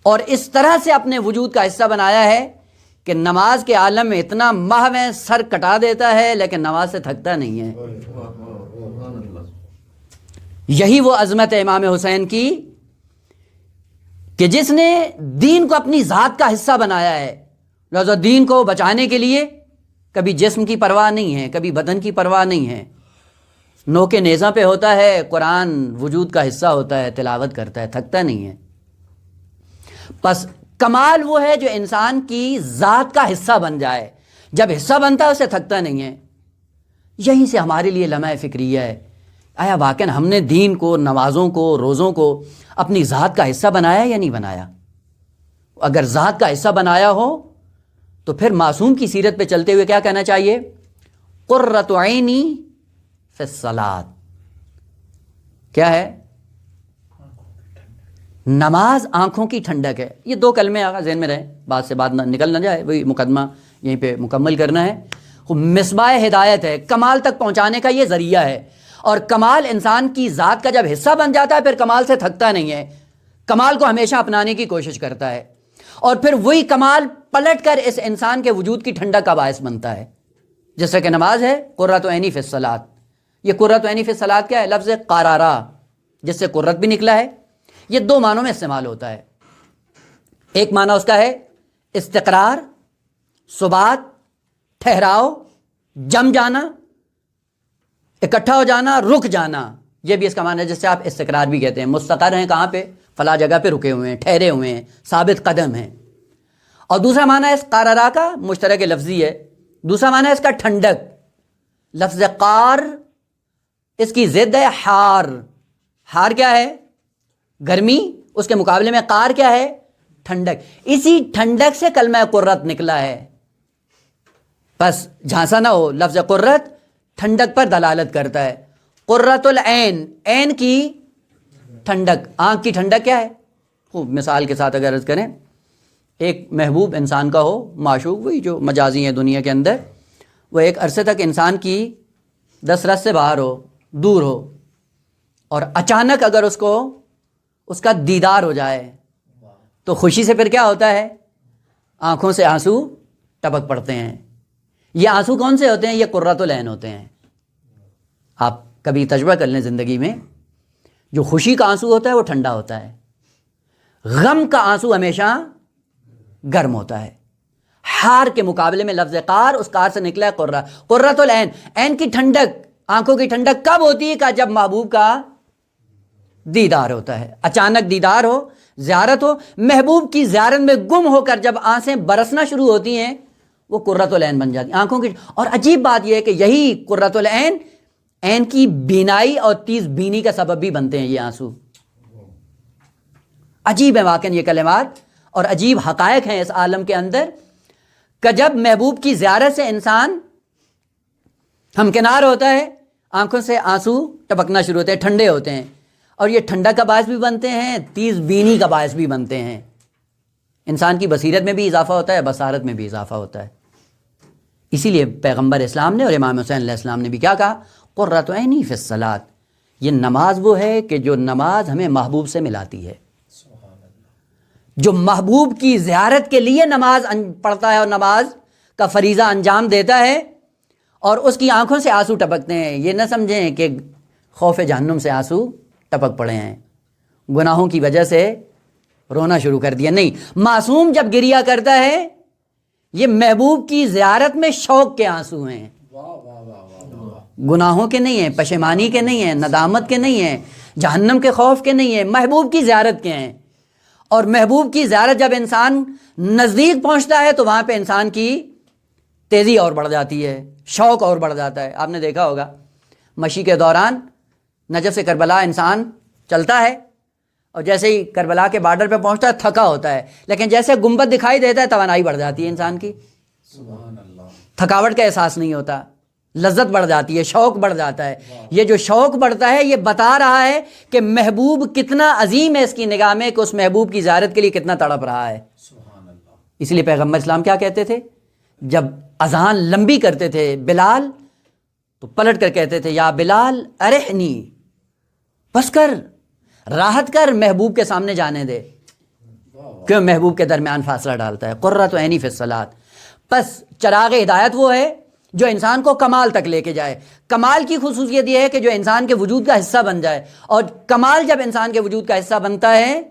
اور اس طرح سے اپنے وجود کا حصہ بنایا ہے کہ نماز کے عالم میں اتنا محو ہے، سر کٹا دیتا ہے لیکن نماز سے تھکتا نہیں ہے۔ یہی وہ عظمت ہے امام حسین کی کہ جس نے دین کو اپنی ذات کا حصہ بنایا ہے۔ لہذا دین کو بچانے کے لیے کبھی جسم کی پرواہ نہیں ہے، کبھی بدن کی پرواہ نہیں ہے۔ نوکے نیزہ پہ ہوتا ہے، قرآن وجود کا حصہ ہوتا ہے، تلاوت کرتا ہے، تھکتا نہیں ہے۔ پس کمال وہ ہے جو انسان کی ذات کا حصہ بن جائے، جب حصہ بنتا ہے اسے تھکتا نہیں ہے۔ یہیں سے ہمارے لیے لمحہ فکریہ ہے، آیا واقعاً ہم نے دین کو، نمازوں کو، روزوں کو اپنی ذات کا حصہ بنایا یا نہیں بنایا؟ اگر ذات کا حصہ بنایا ہو تو پھر معصوم کی سیرت پہ چلتے ہوئے کیا کہنا چاہیے؟ قرۃ عینی فی الصلاۃ. کیا ہے؟ نماز آنکھوں کی ٹھنڈک ہے. یہ دو کلمے آگا ذہن میں رہے، بات سے بات نکل نہ جائے، وہی مقدمہ یہیں پہ مکمل کرنا ہے. مصباح ہدایت ہے، کمال تک پہنچانے کا یہ ذریعہ ہے. اور کمال انسان کی ذات کا جب حصہ بن جاتا ہے پھر کمال سے تھکتا نہیں ہے، کمال کو ہمیشہ اپنانے کی کوشش کرتا ہے، اور پھر وہی کمال پلٹ کر اس انسان کے وجود کی ٹھنڈک کا باعث بنتا ہے. جیسے کہ نماز ہے قرۃ عینی فی الصلاۃ. یہ قرۃ عینی فی الصلاۃ کیا ہے؟ لفظ قرارہ جس سے قرت بھی نکلا ہے. یہ دو معنوں میں استعمال ہوتا ہے. ایک معنی اس کا ہے استقرار، ثبات، ٹھہراؤ، جم جانا، اکٹھا ہو جانا، رک جانا. یہ بھی اس کا معنی ہے، جس سے آپ استقرار بھی کہتے ہیں. مستقر ہیں کہاں پہ؟ فلاں جگہ پہ رکے ہوئے ہیں، ٹھہرے ہوئے ہیں، ثابت قدم ہیں. اور دوسرا معنی ہے اس قرارہ کا مشترک لفظی ہے. دوسرا معنی ہے اس کا ٹھنڈک. لفظ قار اس کی ضد ہے حار. حار کیا ہے؟ گرمی. اس کے مقابلے میں قار کیا ہے؟ ٹھنڈک. اسی ٹھنڈک سے کلمہ قرت نکلا ہے. بس جھانسا نہ ہو، لفظ قرت ٹھنڈک پر دلالت کرتا ہے. قرۃ العین، عین کی ٹھنڈک. آنکھ کی ٹھنڈک کیا ہے؟ خوب مثال کے ساتھ اگر عرض کریں، ایک محبوب انسان کا ہو، معشوق، وہی جو مجازی ہیں دنیا کے اندر، وہ ایک عرصے تک انسان کی دسترس سے باہر ہو، دور ہو، اور اچانک اگر اس کو اس کا دیدار ہو جائے تو خوشی سے پھر کیا ہوتا ہے؟ آنکھوں سے آنسو ٹپک پڑتے ہیں. یہ آنسو کون سے ہوتے ہیں؟ یہ قرۃ العین ہوتے ہیں. آپ کبھی تجربہ کر لیں زندگی میں، جو خوشی کا آنسو ہوتا ہے وہ ٹھنڈا ہوتا ہے، غم کا آنسو ہمیشہ گرم ہوتا ہے. حار کے مقابلے میں لفظ قار، اس قار سے نکلا ہے قرۃ العین. عین کی ٹھنڈک، آنکھوں کی ٹھنڈک کب ہوتی ہے؟ کہ جب محبوب کا دیدار ہوتا ہے. اچانک دیدار ہو، زیارت ہو، محبوب کی زیارت میں گم ہو کر جب آنسیں برسنا شروع ہوتی ہیں وہ قرۃ العین بن جاتی ہیں آنکھوں کی. اور عجیب بات یہ ہے کہ یہی قرۃ العین عین کی بینائی اور تیز بینی کا سبب بھی بنتے ہیں. یہ آنسو عجیب ہے واقعا یہ کلمات، اور عجیب حقائق ہیں اس عالم کے اندر، کہ جب محبوب کی زیارت سے انسان ہمکنار ہوتا ہے، آنکھوں سے آنسو ٹپکنا شروع ہوتے ہیں، ٹھنڈے ہوتے ہیں، اور یہ ٹھنڈا کا باعث بھی بنتے ہیں، تیز بینی کا باعث بھی بنتے ہیں. انسان کی بصیرت میں بھی اضافہ ہوتا ہے، بصارت میں بھی اضافہ ہوتا ہے. اسی لیے پیغمبر اسلام نے اور امام حسین علیہ السلام نے بھی کیا کہا؟ قرۃ عینی فی الصلاۃ. یہ نماز وہ ہے کہ جو نماز ہمیں محبوب سے ملاتی ہے، جو محبوب کی زیارت کے لیے نماز پڑھتا ہے اور نماز کا فریضہ انجام دیتا ہے، اور اس کی آنکھوں سے آنسو ٹپکتے ہیں. یہ نہ سمجھیں کہ خوف جہنم سے آنسو ٹپک پڑے ہیں، گناہوں کی وجہ سے رونا شروع کر دیا. نہیں، معصوم جب گریا کرتا ہے یہ محبوب کی زیارت میں شوق کے آنسو ہیں، گناہوں کے نہیں ہیں، پشیمانی کے نہیں ہیں، ندامت کے نہیں ہیں، جہنم کے خوف کے نہیں ہیں، محبوب کی زیارت کے ہیں. اور محبوب کی زیارت جب انسان نزدیک پہنچتا ہے تو وہاں پہ انسان کی تیزی اور بڑھ جاتی ہے، شوق اور بڑھ جاتا ہے. آپ نے دیکھا ہوگا مشی کے دوران نجف سے کربلا انسان چلتا ہے، اور جیسے ہی کربلا کے بارڈر پہ پہنچتا ہے تھکا ہوتا ہے، لیکن جیسے گنبد دکھائی دیتا ہے توانائی بڑھ جاتی ہے انسان کی. سبحان اللہ. تھکاوٹ کا احساس نہیں ہوتا، لذت بڑھ جاتی ہے، شوق بڑھ جاتا ہے. یہ جو شوق بڑھتا ہے یہ بتا رہا ہے کہ محبوب کتنا عظیم ہے اس کی نگاہ میں، کہ اس محبوب کی زیارت کے لیے کتنا تڑپ رہا ہے. سبحان اللہ. اس لیے پیغمبر اسلام کیا کہتے تھے؟ جب اذان لمبی کرتے تھے بلال تو پلٹ کر کہتے تھے یا بلال ارحنی، بس کر، راحت کر، محبوب کے سامنے جانے دے. کیوں؟ محبوب کے درمیان فاصلہ ڈالتا ہے. قرۃ عینی فی الصلاۃ. پس چراغ ہدایت وہ ہے جو انسان کو کمال تک لے کے جائے. کمال کی خصوصیت یہ ہے کہ جو انسان کے وجود کا حصہ بن جائے، اور کمال جب انسان کے وجود کا حصہ بنتا ہے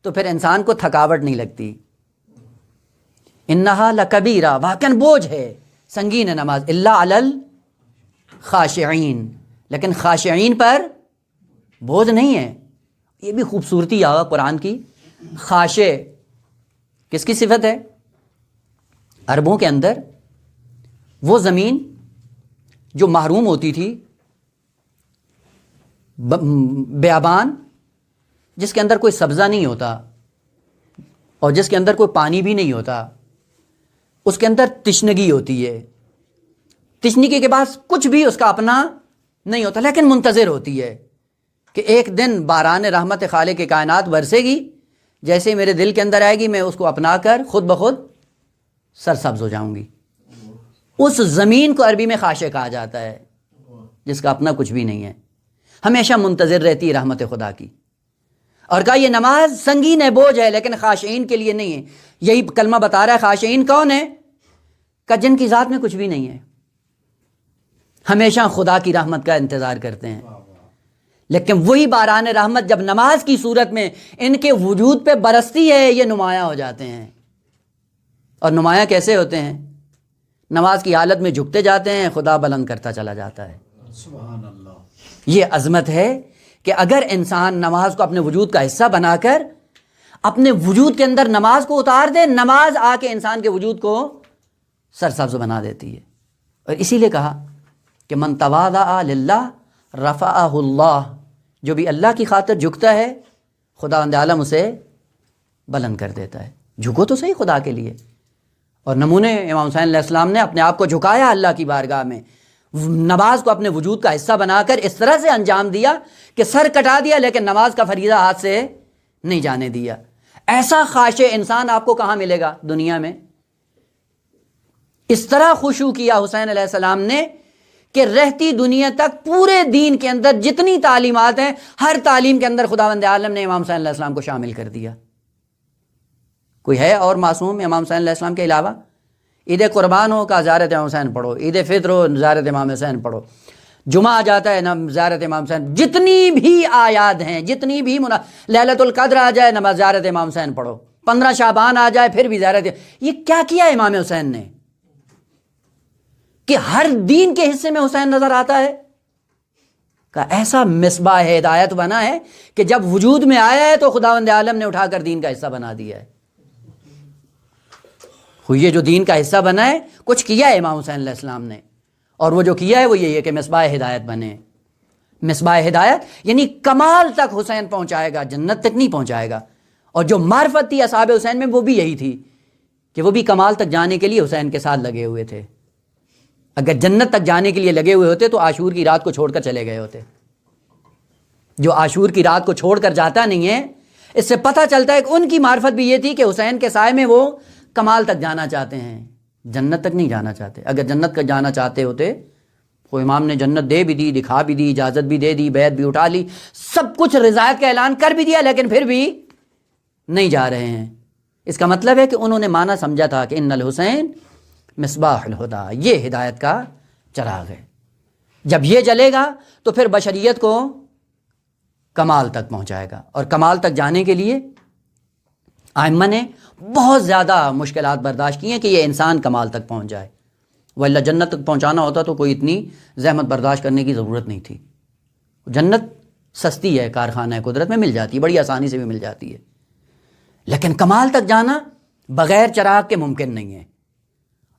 تو پھر انسان کو تھکاوٹ نہیں لگتی. انہا لکبیرہ، واقعاً بوجھ ہے، سنگین ہے نماز، الا علی الخاشعین، لیکن خاشعین پر بوجھ نہیں ہے. یہ بھی خوبصورتی آگا قرآن کی. خاشع کس کی صفت ہے؟ عربوں کے اندر وہ زمین جو محروم ہوتی تھی، بیابان جس کے اندر کوئی سبزہ نہیں ہوتا اور جس کے اندر کوئی پانی بھی نہیں ہوتا، اس کے اندر تشنگی ہوتی ہے، تشنگی کے پاس کچھ بھی اس کا اپنا نہیں ہوتا، لیکن منتظر ہوتی ہے کہ ایک دن باران رحمت خالق کائنات برسے گی، جیسے میرے دل کے اندر آئے گی میں اس کو اپنا کر خود بخود سرسبز ہو جاؤں گی۔ اس زمین کو عربی میں خاشع کہا جاتا ہے، جس کا اپنا کچھ بھی نہیں ہے، ہمیشہ منتظر رہتی ہے رحمت خدا کی۔ اور کہا یہ نماز سنگین ہے، بوجھ ہے، لیکن خاشعین کے لیے نہیں ہے۔ یہی کلمہ بتا رہا ہے خاشعین کون ہے؟ کہ جن کی ذات میں کچھ بھی نہیں ہے، ہمیشہ خدا کی رحمت کا انتظار کرتے ہیں۔ لیکن وہی باران رحمت جب نماز کی صورت میں ان کے وجود پہ برستی ہے، یہ نمایاں ہو جاتے ہیں۔ اور نمایاں کیسے ہوتے ہیں؟ نماز کی حالت میں جھکتے جاتے ہیں، خدا بلند کرتا چلا جاتا ہے۔ سبحان اللہ۔ یہ عظمت ہے کہ اگر انسان نماز کو اپنے وجود کا حصہ بنا کر اپنے وجود کے اندر نماز کو اتار دے، نماز آ کے انسان کے وجود کو سرسبز بنا دیتی ہے۔ اور اسی لیے کہا کہ من تواضع للہ رفعہ اللہ، جو بھی اللہ کی خاطر جھکتا ہے خداوند عالم اسے بلند کر دیتا ہے۔ جھکو تو صحیح خدا کے لیے۔ اور نمونے امام حسین علیہ السلام نے اپنے آپ کو جھکایا اللہ کی بارگاہ میں، نماز کو اپنے وجود کا حصہ بنا کر اس طرح سے انجام دیا کہ سر کٹا دیا، لیکن نماز کا فریضہ ہاتھ سے نہیں جانے دیا۔ ایسا خاشع انسان آپ کو کہاں ملے گا دنیا میں؟ اس طرح خشوع کیا حسین علیہ السلام نے کہ رہتی دنیا تک پورے دین کے اندر جتنی تعلیمات ہیں، ہر تعلیم کے اندر خداوند عالم نے امام حسین علیہ السلام کو شامل کر دیا۔ کوئی ہے اور معصوم امام حسین علیہ السلام کے علاوہ؟ عید قربان ہو کا زیارت امام حسین پڑھو، عید فطر ہو زیارت امام حسین پڑھو، جمعہ آ جاتا ہے زیارت امام حسین، جتنی بھی آیات ہیں، جتنی بھی ليلۃ القدر آ جائے نماز زیارت امام حسین پڑھو، 15 شعبان آ جائے پھر بھی زیارت۔ یہ کیا کیا امام حسین نے کہ ہر دین کے حصے میں حسین نظر آتا ہے؟ کہ ایسا مصباح ہدایت بنا ہے کہ جب وجود میں آیا ہے تو خداوند عالم نے اٹھا کر دین کا حصہ بنا دیا ہے۔ یہ جو دین کا حصہ بنا ہے کچھ کیا ہے امام حسین علیہ السلام نے، اور وہ جو کیا ہے وہ یہی ہے کہ مصباح ہدایت بنے۔ مصباح ہدایت یعنی کمال تک حسین پہنچائے گا، جنت تک نہیں پہنچائے گا۔ اور جو معرفت تھی اصحاب حسین میں وہ بھی یہی تھی کہ وہ بھی کمال تک جانے کے لیے حسین کے ساتھ لگے ہوئے تھے۔ اگر جنت تک جانے کے لیے لگے ہوئے ہوتے تو عاشور کی رات کو چھوڑ کر چلے گئے ہوتے۔ جو عاشور کی رات کو چھوڑ کر جاتا نہیں ہے، اس سے پتہ چلتا ہے کہ ان کی معرفت بھی یہ تھی کہ حسین کے سائے میں وہ کمال تک جانا چاہتے ہیں، جنت تک نہیں جانا چاہتے۔ اگر جنت تک جانا چاہتے ہوتے تو امام نے جنت دے بھی دی، دکھا بھی دی، اجازت بھی دے دی، بیعت بھی اٹھا لی، سب کچھ رضایت کا اعلان کر بھی دیا، لیکن پھر بھی نہیں جا رہے ہیں۔ اس کا مطلب ہے کہ انہوں نے مانا سمجھا تھا کہ ان الحسین مصباح الہدیٰ، یہ ہدایت کا چراغ ہے۔ جب یہ جلے گا تو پھر بشریت کو کمال تک پہنچائے گا۔ اور کمال تک جانے کے لیے ائمہ نے بہت زیادہ مشکلات برداشت کی ہیں کہ یہ انسان کمال تک پہنچ جائے، واللہ جنت تک پہنچانا ہوتا تو کوئی اتنی زحمت برداشت کرنے کی ضرورت نہیں تھی۔ جنت سستی ہے، کارخانہ ہے، قدرت میں مل جاتی ہے، بڑی آسانی سے بھی مل جاتی ہے، لیکن کمال تک جانا بغیر چراغ کے ممکن نہیں ہے۔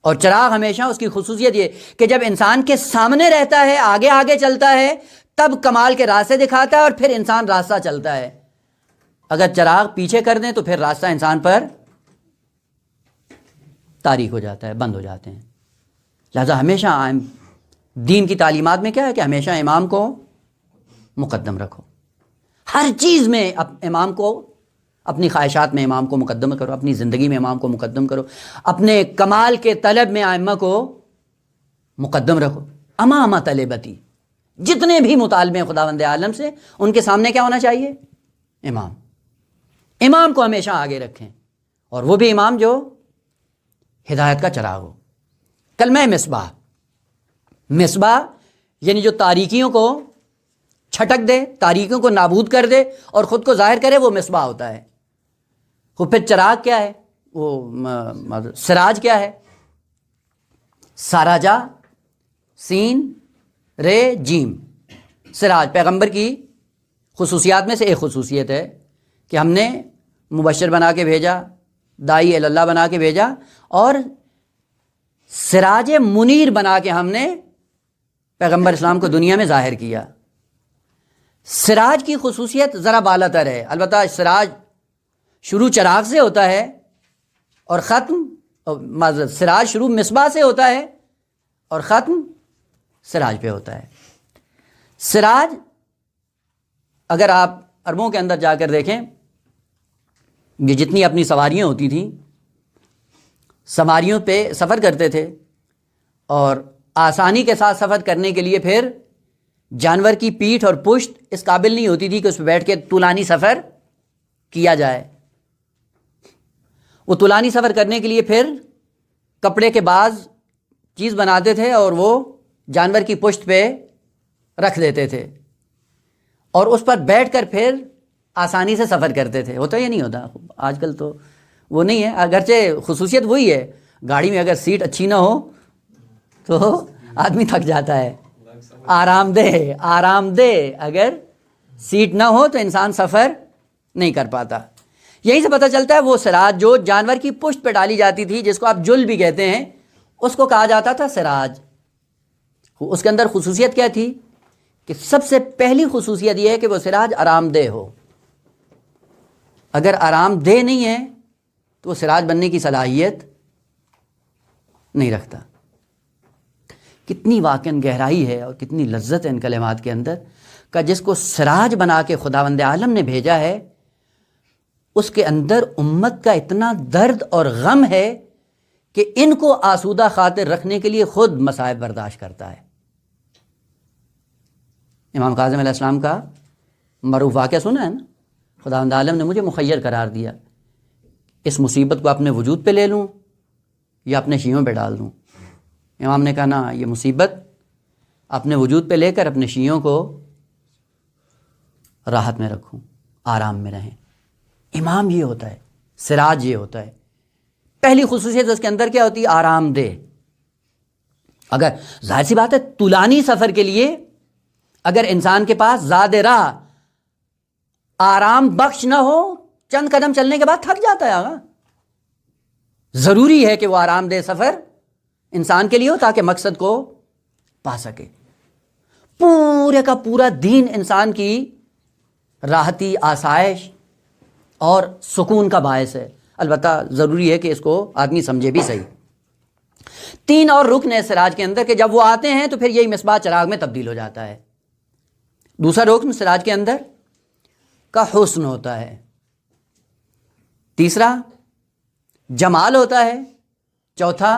اور چراغ ہمیشہ اس کی خصوصیت یہ کہ جب انسان کے سامنے رہتا ہے، آگے آگے چلتا ہے، تب کمال کے راستے دکھاتا ہے اور پھر انسان راستہ چلتا ہے۔ اگر چراغ پیچھے کر دیں تو پھر راستہ انسان پر تاریک ہو جاتا ہے، بند ہو جاتے ہیں۔ لہذا ہمیشہ دین کی تعلیمات میں کیا ہے کہ ہمیشہ امام کو مقدم رکھو، ہر چیز میں امام کو، اپنی خواہشات میں امام کو مقدم کرو، اپنی زندگی میں امام کو مقدم کرو، اپنے کمال کے طلب میں ائمہ کو مقدم رکھو۔ امام طلبتی، جتنے بھی مطالبے خداوند عالم سے ان کے سامنے کیا ہونا چاہیے؟ امام کو ہمیشہ آگے رکھیں، اور وہ بھی امام جو ہدایت کا چراغ ہو۔ کلمہ مصباح، مصباح یعنی جو تاریکیوں کو چھٹک دے، تاریکیوں کو نابود کر دے اور خود کو ظاہر کرے، وہ مصباح ہوتا ہے۔ وہ پھر چراغ کیا ہے؟ وہ سراج کیا ہے؟ ساراجا، سین رے جیم، سراج پیغمبر کی خصوصیات میں سے ایک خصوصیت ہے کہ ہم نے مبشر بنا کے بھیجا، داعی اللہ بنا کے بھیجا، اور سراج منیر بنا کے ہم نے پیغمبر اسلام کو دنیا میں ظاہر کیا۔ سراج کی خصوصیت ذرا بالا تر ہے، البتہ سراج شروع چراغ سے ہوتا ہے اور ختم معذرت، سراج شروع مصباح سے ہوتا ہے اور ختم سراج پہ ہوتا ہے۔ سراج اگر آپ عربوں کے اندر جا کر دیکھیں، یہ جتنی اپنی سواریاں ہوتی تھیں، سواریوں پہ سفر کرتے تھے، اور آسانی کے ساتھ سفر کرنے کے لیے پھر جانور کی پیٹھ اور پشت اس قابل نہیں ہوتی تھی کہ اس پہ بیٹھ کے طولانی سفر کیا جائے۔ وہ طولانی سفر کرنے کے لیے پھر کپڑے کے بعض چیز بناتے تھے اور وہ جانور کی پشت پہ رکھ دیتے تھے، اور اس پر بیٹھ کر پھر آسانی سے سفر کرتے تھے۔ ہوتا یا نہیں ہوتا؟ آج کل تو وہ نہیں ہے، اگرچہ خصوصیت وہی ہے، گاڑی میں اگر سیٹ اچھی نہ ہو تو آدمی تھک جاتا ہے۔ آرام دہ اگر سیٹ نہ ہو تو انسان سفر نہیں کر پاتا۔ یہیں سے پتہ چلتا ہے وہ سراج جو جانور کی پشت پہ ڈالی جاتی تھی، جس کو آپ جل بھی کہتے ہیں، اس کو کہا جاتا تھا سراج۔ اس کے اندر خصوصیت کیا تھی کہ سب سے پہلی خصوصیت یہ ہے کہ وہ سراج آرام دہ ہو۔ اگر آرام دہ نہیں ہے تو وہ سراج بننے کی صلاحیت نہیں رکھتا۔ کتنی واقعاً گہرائی ہے اور کتنی لذت ہے ان کلمات کے اندر، کہ جس کو سراج بنا کے خداوند عالم نے بھیجا ہے، اس کے اندر امت کا اتنا درد اور غم ہے کہ ان کو آسودہ خاطر رکھنے کے لیے خود مصائب برداشت کرتا ہے۔ امام کاظم علیہ السلام کا معروف واقعہ سنا ہے نا، خداوند عالم نے مجھے مخیر قرار دیا، اس مصیبت کو اپنے وجود پہ لے لوں یا اپنے شیعوں پہ ڈال دوں۔ امام نے کہا نا، یہ مصیبت اپنے وجود پہ لے کر اپنے شیعوں کو راحت میں رکھوں، آرام میں رہیں۔ امام یہ ہوتا ہے، سراج یہ ہوتا ہے۔ پہلی خصوصیت اس کے اندر کیا ہوتی ہے؟ آرام دہ۔ اگر ظاہر سی بات ہے طولانی سفر کے لیے اگر انسان کے پاس زاد راہ آرام بخش نہ ہو، چند قدم چلنے کے بعد تھک جاتا ہے آگا۔ ضروری ہے کہ وہ آرام دہ سفر انسان کے لیے ہو تاکہ مقصد کو پا سکے۔ پورے کا پورا دین انسان کی راحتی، آسائش اور سکون کا باعث ہے۔ البتہ ضروری ہے کہ اس کو آدمی سمجھے بھی صحیح۔ 3 اور رکن ہے سراج کے اندر کہ جب وہ آتے ہیں تو پھر یہی مصباح چراغ میں تبدیل ہو جاتا ہے۔ دوسرا رکن سراج کے اندر کا حسن ہوتا ہے، تیسرا جمال ہوتا ہے، چوتھا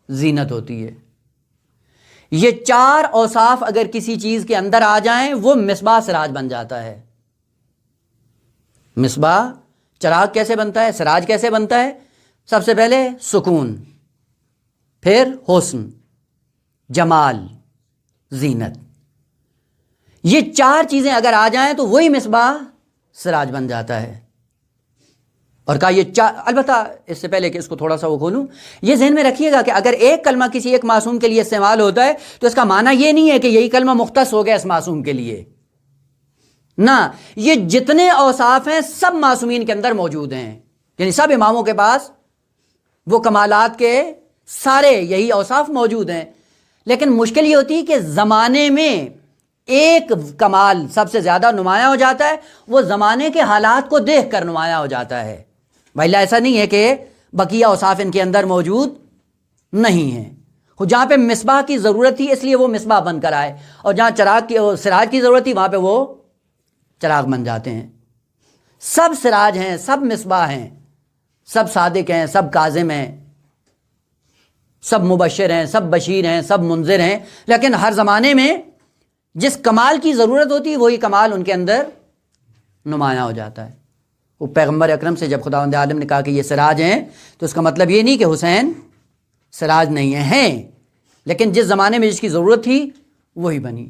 زینت ہوتی ہے۔ یہ 4 اوصاف اگر کسی چیز کے اندر آ جائیں وہ مصباح سراج بن جاتا ہے۔ مصباح چراغ کیسے بنتا ہے، سراج کیسے بنتا ہے؟ سب سے پہلے سکون، پھر حسن، جمال، زینت۔ یہ 4 چیزیں اگر آ جائیں تو وہی مصباح سراج بن جاتا ہے۔ اور کہا یہ 4، البتہ اس سے پہلے کہ اس کو تھوڑا سا وہ کھولوں، یہ ذہن میں رکھیے گا کہ اگر ایک کلمہ کسی ایک معصوم کے لیے استعمال ہوتا ہے تو اس کا معنی یہ نہیں ہے کہ یہی کلمہ مختص ہو گیا اس معصوم کے لیے، نہ، یہ جتنے اوصاف ہیں سب معصومین کے اندر موجود ہیں، یعنی سب اماموں کے پاس وہ کمالات کے سارے یہی اوصاف موجود ہیں۔ لیکن مشکل یہ ہوتی ہے کہ زمانے میں ایک کمال سب سے زیادہ نمایاں ہو جاتا ہے، وہ زمانے کے حالات کو دیکھ کر نمایاں ہو جاتا ہے، ویلا ایسا نہیں ہے کہ بقیہ اوصاف ان کے اندر موجود نہیں ہیں۔ جہاں پہ مصباح کی ضرورت تھی اس لیے وہ مصباح بن کر آئے، اور جہاں سراج کی ضرورت تھی وہاں پہ وہ چراغ بن جاتے ہیں۔ سب سراج ہیں، سب مصباح ہیں، سب صادق ہیں، سب کاظم ہیں، سب مبشر ہیں، سب بشیر ہیں، سب منذر ہیں، لیکن ہر زمانے میں جس کمال کی ضرورت ہوتی ہے وہی کمال ان کے اندر نمایاں ہو جاتا ہے۔ وہ پیغمبر اکرم سے جب خداوند عالم نے کہا کہ یہ سراج ہیں تو اس کا مطلب یہ نہیں کہ حسین سراج نہیں ہیں، لیکن جس زمانے میں جس کی ضرورت تھی وہی بنی۔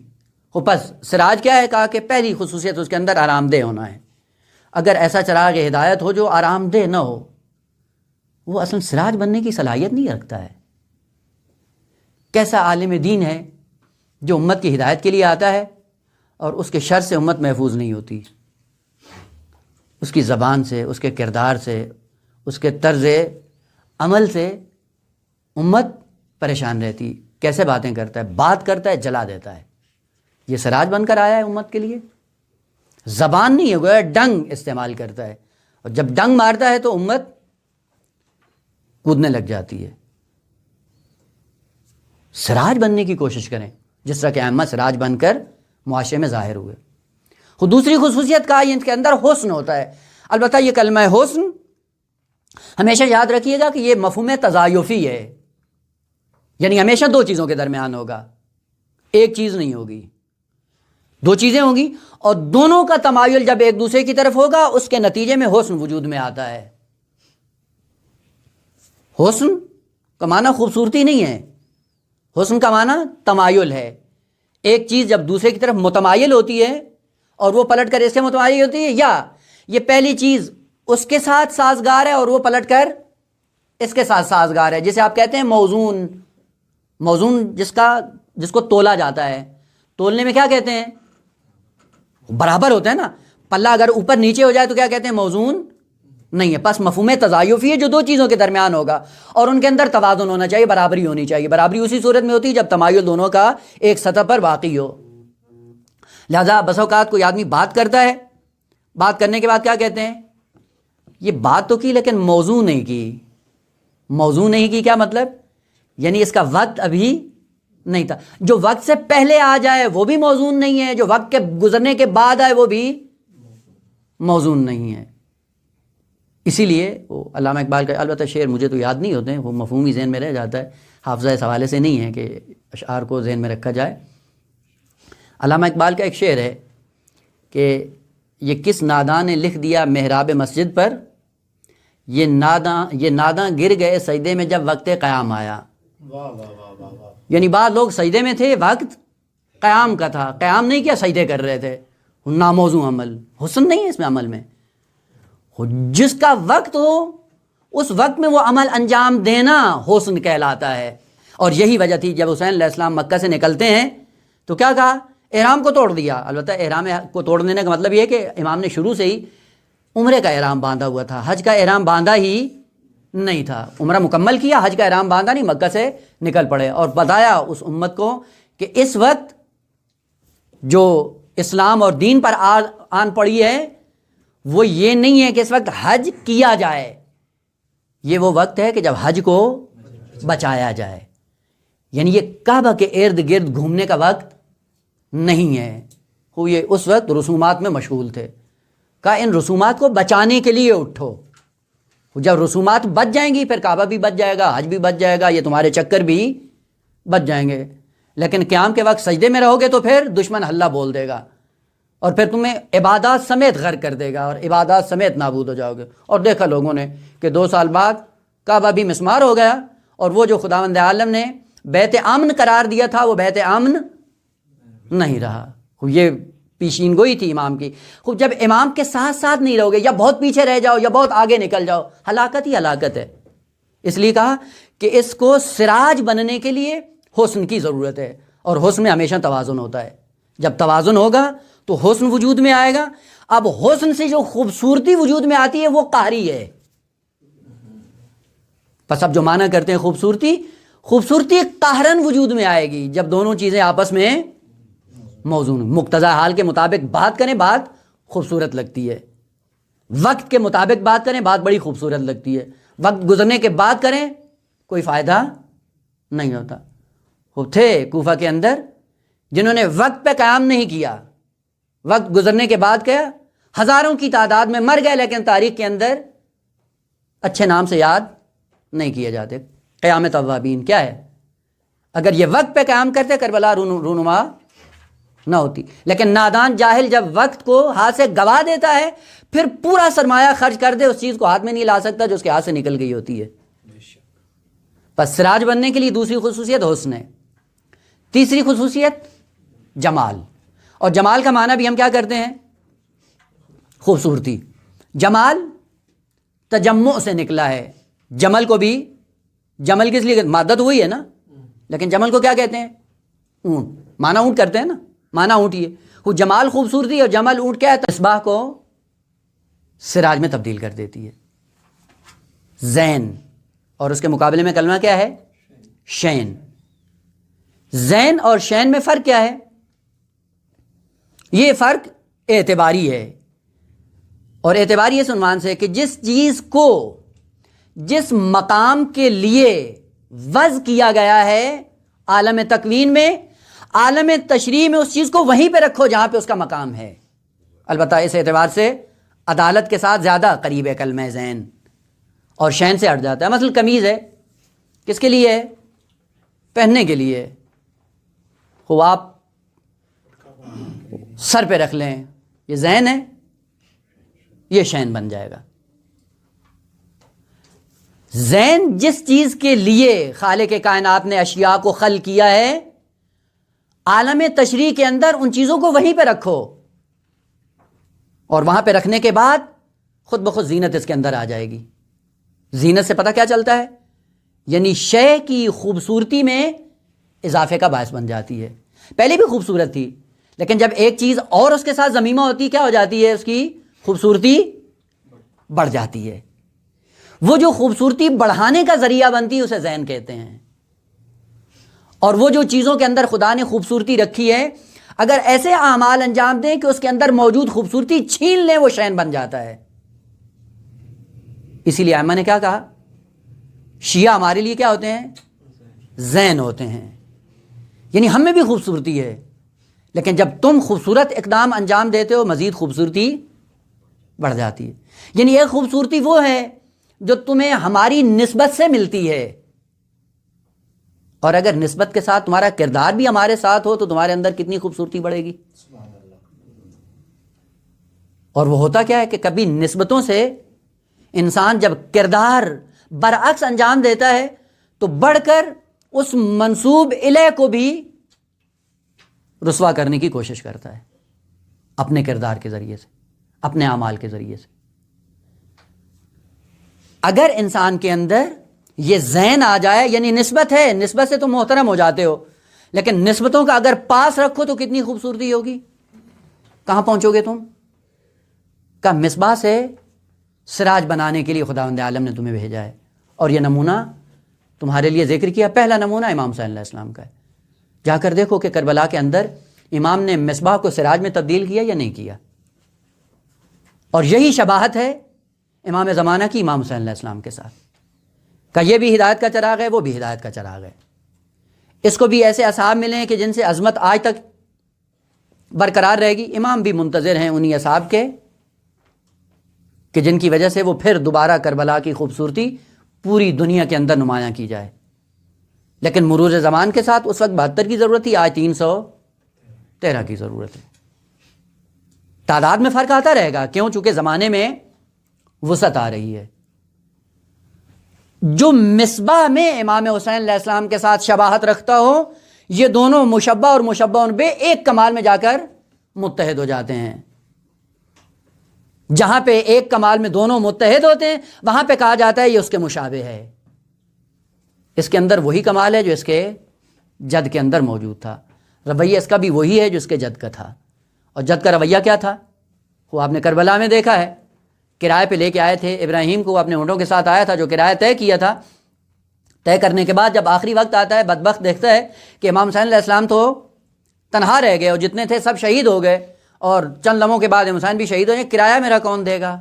پس سراج کیا ہے؟ کہا کہ پہلی خصوصیت اس کے اندر آرام دہ ہونا ہے۔ اگر ایسا چراغ ہدایت ہو جو آرام دہ نہ ہو، وہ اصلا سراج بننے کی صلاحیت نہیں رکھتا ہے۔ کیسا عالم دین ہے جو امت کی ہدایت کے لیے آتا ہے اور اس کے شر سے امت محفوظ نہیں ہوتی، اس کی زبان سے، اس کے کردار سے، اس کے طرز عمل سے امت پریشان رہتی۔ کیسے باتیں کرتا ہے، بات کرتا ہے جلا دیتا ہے۔ یہ سراج بن کر آیا ہے امت کے لیے۔ زبان نہیں ہے، گویا ڈنگ استعمال کرتا ہے، اور جب ڈنگ مارتا ہے تو امت کودنے لگ جاتی ہے۔ سراج بننے کی کوشش کریں جس طرح کہ ائمہ سراج بن کر معاشرے میں ظاہر ہوئے۔ خود دوسری خصوصیت کا ان کے اندر حسن ہوتا ہے۔ البتہ یہ کلمہ حسن ہمیشہ یاد رکھیے گا کہ یہ مفہوم تضایفی ہے، یعنی ہمیشہ دو چیزوں کے درمیان ہوگا، ایک چیز نہیں ہوگی، دو چیزیں ہوں گی، اور دونوں کا تمایل جب ایک دوسرے کی طرف ہوگا اس کے نتیجے میں حسن وجود میں آتا ہے۔ حسن کا معنی خوبصورتی نہیں ہے، حسن کا معنی تمایل ہے۔ ایک چیز جب دوسرے کی طرف متمایل ہوتی ہے اور وہ پلٹ کر اس کے متمایل ہوتی ہے، یا یہ پہلی چیز اس کے ساتھ سازگار ہے اور وہ پلٹ کر اس کے ساتھ سازگار ہے، جسے آپ کہتے ہیں موزون۔ موزون جس کو تولا جاتا ہے، تولنے میں کیا کہتے ہیں؟ برابر ہوتا ہے نا، پلہ اگر اوپر نیچے ہو جائے تو کیا کہتے ہیں؟ موزون نہیں ہے۔ پس مفہوم تضایفی ہے جو دو چیزوں کے درمیان ہوگا اور ان کے اندر توازن ہونا چاہیے، برابری ہونی چاہیے۔ برابری اسی صورت میں ہوتی ہے جب تمایل دونوں کا ایک سطح پر واقع ہو۔ لہذا بس اوقات کوئی آدمی بات کرتا ہے، بات کرنے کے بعد کیا کہتے ہیں؟ یہ بات تو کی لیکن موضوع نہیں کی۔ موضوع نہیں کی کیا مطلب؟ یعنی اس کا وقت ابھی نہیں تھا۔ جو وقت سے پہلے آ جائے وہ بھی موزون نہیں ہے، جو وقت کے گزرنے کے بعد آئے وہ بھی موزون نہیں ہے۔ اسی لیے وہ علامہ اقبال کا، البتہ شعر مجھے تو یاد نہیں ہوتے ہیں، وہ مفہومی ذہن میں رہ جاتا ہے، حافظہ اس حوالے سے نہیں ہے کہ اشعار کو ذہن میں رکھا جائے۔ علامہ اقبال کا ایک شعر ہے کہ یہ کس ناداں نے لکھ دیا محراب مسجد پر، یہ ناداں گر گئے سجدے میں جب وقت قیام آیا۔ واہ واہ واہ واہ واہ۔ یعنی بعض لوگ سجدے میں تھے، وقت قیام کا تھا، قیام نہیں کیا، سجدے کر رہے تھے، ناموزوں عمل، حسن نہیں ہے اس میں عمل میں۔ جس کا وقت ہو اس وقت میں وہ عمل انجام دینا حسن کہلاتا ہے۔ اور یہی وجہ تھی جب حسین علیہ السلام مکہ سے نکلتے ہیں تو کیا کہا؟ احرام کو توڑ دیا۔ البتہ احرام کو توڑ دینے کا مطلب یہ ہے کہ امام نے شروع سے ہی عمرے کا احرام باندھا ہوا تھا، حج کا احرام باندھا ہی نہیں تھا۔ عمرہ مکمل کیا، حج کا احرام باندھا نہیں، مکہ سے نکل پڑے اور بتایا اس امت کو کہ اس وقت جو اسلام اور دین پر آن پڑی ہے وہ یہ نہیں ہے کہ اس وقت حج کیا جائے، یہ وہ وقت ہے کہ جب حج کو بچایا جائے۔ یعنی یہ کعبہ کے ارد گرد گھومنے کا وقت نہیں ہے، وہ یہ اس وقت رسومات میں مشغول تھے۔ کہا ان رسومات کو بچانے کے لیے اٹھو، جب رسومات بچ جائیں گی پھر کعبہ بھی بچ جائے گا، حج بھی بچ جائے گا، یہ تمہارے چکر بھی بچ جائیں گے۔ لیکن قیام کے وقت سجدے میں رہو گے تو پھر دشمن حلہ بول دے گا اور پھر تمہیں عبادات سمیت غرق کر دے گا اور عبادات سمیت نابود ہو جاؤ گے۔ اور دیکھا لوگوں نے کہ 2 سال بعد کعبہ بھی مسمار ہو گیا اور وہ جو خداوند عالم نے بیت امن قرار دیا تھا وہ بیت امن نہیں رہا۔ یہ پیشین گوئی تھی امام کی۔ خوب جب امام کے ساتھ ساتھ نہیں رہو گے، یا بہت پیچھے رہ جاؤ یا بہت آگے نکل جاؤ، ہلاکت ہی ہلاکت ہے۔ اس لیے کہا کہ اس کو سراج بننے کے لیے حسن کی ضرورت ہے، اور حسن میں ہمیشہ توازن ہوتا ہے۔ جب توازن ہوگا تو حسن وجود میں آئے گا۔ اب حسن سے جو خوبصورتی وجود میں آتی ہے وہ قہری ہے۔ پس اب جو معنی کرتے ہیں خوبصورتی قہرن وجود میں آئے گی جب دونوں چیزیں آپس میں موزون، مقتضی حال کے مطابق بات کریں بات خوبصورت لگتی ہے، وقت کے مطابق بات کریں بات بڑی خوبصورت لگتی ہے، وقت گزرنے کے بعد کریں کوئی فائدہ نہیں ہوتا۔ وہ تھے کوفہ کے اندر جنہوں نے وقت پہ قیام نہیں کیا، وقت گزرنے کے بعد کیا، ہزاروں کی تعداد میں مر گئے لیکن تاریخ کے اندر اچھے نام سے یاد نہیں کیے جاتے۔ قیام توابین کیا ہے؟ اگر یہ وقت پہ قیام کرتے کربلا رونما نہ ہوتی، لیکن نادان جاہل جب وقت کو ہاتھ سے گوا دیتا ہے پھر پورا سرمایہ خرچ کر دے اس چیز کو ہاتھ میں نہیں لا سکتا جو اس کے ہاتھ سے نکل گئی ہوتی ہے۔ پس سراج بننے کے لیے دوسری خصوصیت حسن ہے۔ تیسری خصوصیت جمال، اور جمال کا معنی بھی ہم کیا کرتے ہیں؟ خوبصورتی۔ جمال تجمع سے نکلا ہے، جمل کو بھی، جمل کس لیے مادہ تو وہی ہے نا، لیکن جمل کو کیا کہتے ہیں؟ اونٹ، معنی اونٹ کرتے ہیں نا، معنی اونٹ ہی ہے۔ وہ جمال خوبصورتی اور جمل اونٹ کیا ہے؟ مصباح کو سراج میں تبدیل کر دیتی ہے۔ زین، اور اس کے مقابلے میں کلمہ کیا ہے؟ شین۔ زین اور شین میں فرق کیا ہے؟ یہ فرق اعتباری ہے، اور اعتباری اس عنوان سے کہ جس چیز کو جس مقام کے لیے وضع کیا گیا ہے عالم تکوین میں، عالم تشریح میں اس چیز کو وہیں پہ رکھو جہاں پہ اس کا مقام ہے۔ البتہ اس اعتبار سے عدالت کے ساتھ زیادہ قریب ہے کلمہ زین، اور شین سے ہٹ جاتا ہے۔ مثلا قمیض ہے، کس کے لیے ہے؟ پہننے کے لیے۔ وہ آپ سر پہ رکھ لیں، یہ زین ہے، یہ شین بن جائے گا۔ زین جس چیز کے لیے خالق کائنات نے اشیاء کو خلق کیا ہے، عالم تشریح کے اندر ان چیزوں کو وہیں پہ رکھو، اور وہاں پہ رکھنے کے بعد خود بخود زینت اس کے اندر آ جائے گی۔ زینت سے پتہ کیا چلتا ہے؟ یعنی شے کی خوبصورتی میں اضافے کا باعث بن جاتی ہے۔ پہلے بھی خوبصورت تھی، لیکن جب ایک چیز اور اس کے ساتھ ضمیمہ ہوتی، کیا ہو جاتی ہے؟ اس کی خوبصورتی بڑھ جاتی ہے۔ وہ جو خوبصورتی بڑھانے کا ذریعہ بنتی ہے اسے زین کہتے ہیں۔ اور وہ جو چیزوں کے اندر خدا نے خوبصورتی رکھی ہے، اگر ایسے اعمال انجام دیں کہ اس کے اندر موجود خوبصورتی چھین لیں، وہ شین بن جاتا ہے۔ اسی لیے ائمہ نے کیا کہا؟ شیعہ ہمارے لیے کیا ہوتے ہیں؟ زین ہوتے ہیں۔ یعنی ہم میں بھی خوبصورتی ہے، لیکن جب تم خوبصورت اقدام انجام دیتے ہو مزید خوبصورتی بڑھ جاتی ہے۔ یعنی ایک خوبصورتی وہ ہے جو تمہیں ہماری نسبت سے ملتی ہے، اور اگر نسبت کے ساتھ تمہارا کردار بھی ہمارے ساتھ ہو تو تمہارے اندر کتنی خوبصورتی بڑھے گی۔ اور وہ ہوتا کیا ہے کہ کبھی نسبتوں سے انسان جب کردار برعکس انجام دیتا ہے تو بڑھ کر اس منسوب الیہ کو بھی رسوا کرنے کی کوشش کرتا ہے، اپنے کردار کے ذریعے سے، اپنے اعمال کے ذریعے سے۔ اگر انسان کے اندر یہ زین آ جائے، یعنی نسبت ہے، نسبت سے تم محترم ہو جاتے ہو، لیکن نسبتوں کا اگر پاس رکھو تو کتنی خوبصورتی ہوگی، کہاں پہنچو گے تم؟ کا مصباح سے سراج بنانے کے لیے خداوند عالم نے تمہیں بھیجا ہے، اور یہ نمونہ تمہارے لیے ذکر کیا۔ پہلا نمونہ امام حسین علیہ السلام کا ہے۔ جا کر دیکھو کہ کربلا کے اندر امام نے مصباح کو سراج میں تبدیل کیا یا نہیں کیا، اور یہی شباہت ہے امام زمانہ کی امام حسین علیہ السلام کے ساتھ، کہ یہ بھی ہدایت کا چراغ ہے، وہ بھی ہدایت کا چراغ ہے۔ اس کو بھی ایسے اصحاب ملے ہیں کہ جن سے عظمت آج تک برقرار رہے گی۔ امام بھی منتظر ہیں انہی اصحاب کے کہ جن کی وجہ سے وہ پھر دوبارہ کربلا کی خوبصورتی پوری دنیا کے اندر نمایاں کی جائے۔ لیکن مرور زمان کے ساتھ اس وقت 72 کی ضرورت تھی، آج 313 کی ضرورت ہے۔ تعداد میں فرق آتا رہے گا، کیوں؟ چونکہ زمانے میں وسعت آ رہی ہے۔ جو مصباح میں امام حسین علیہ السلام کے ساتھ شباہت رکھتا ہو، یہ دونوں مشبہ اور مشبہ ان پہ ایک کمال میں جا کر متحد ہو جاتے ہیں۔ جہاں پہ ایک کمال میں دونوں متحد ہوتے ہیں وہاں پہ کہا جاتا ہے یہ اس کے مشابہ ہے، اس کے اندر وہی کمال ہے جو اس کے جد کے اندر موجود تھا، رویہ اس کا بھی وہی ہے جو اس کے جد کا تھا۔ اور جد کا رویہ کیا تھا؟ وہ آپ نے کربلا میں دیکھا ہے، کرائے پہ لے کے آئے تھے ابراہیم کو، وہ اپنے اونٹوں کے ساتھ آیا تھا جو کرایہ طے کیا تھا۔ طے کرنے کے بعد جب آخری وقت آتا ہے، بدبخت دیکھتا ہے کہ امام حسین علیہ السلام تو تنہا رہ گئے اور جتنے تھے سب شہید ہو گئے، اور چند لمحوں کے بعد امام حسین بھی شہید ہو گئے، کرایہ میرا کون دے گا؟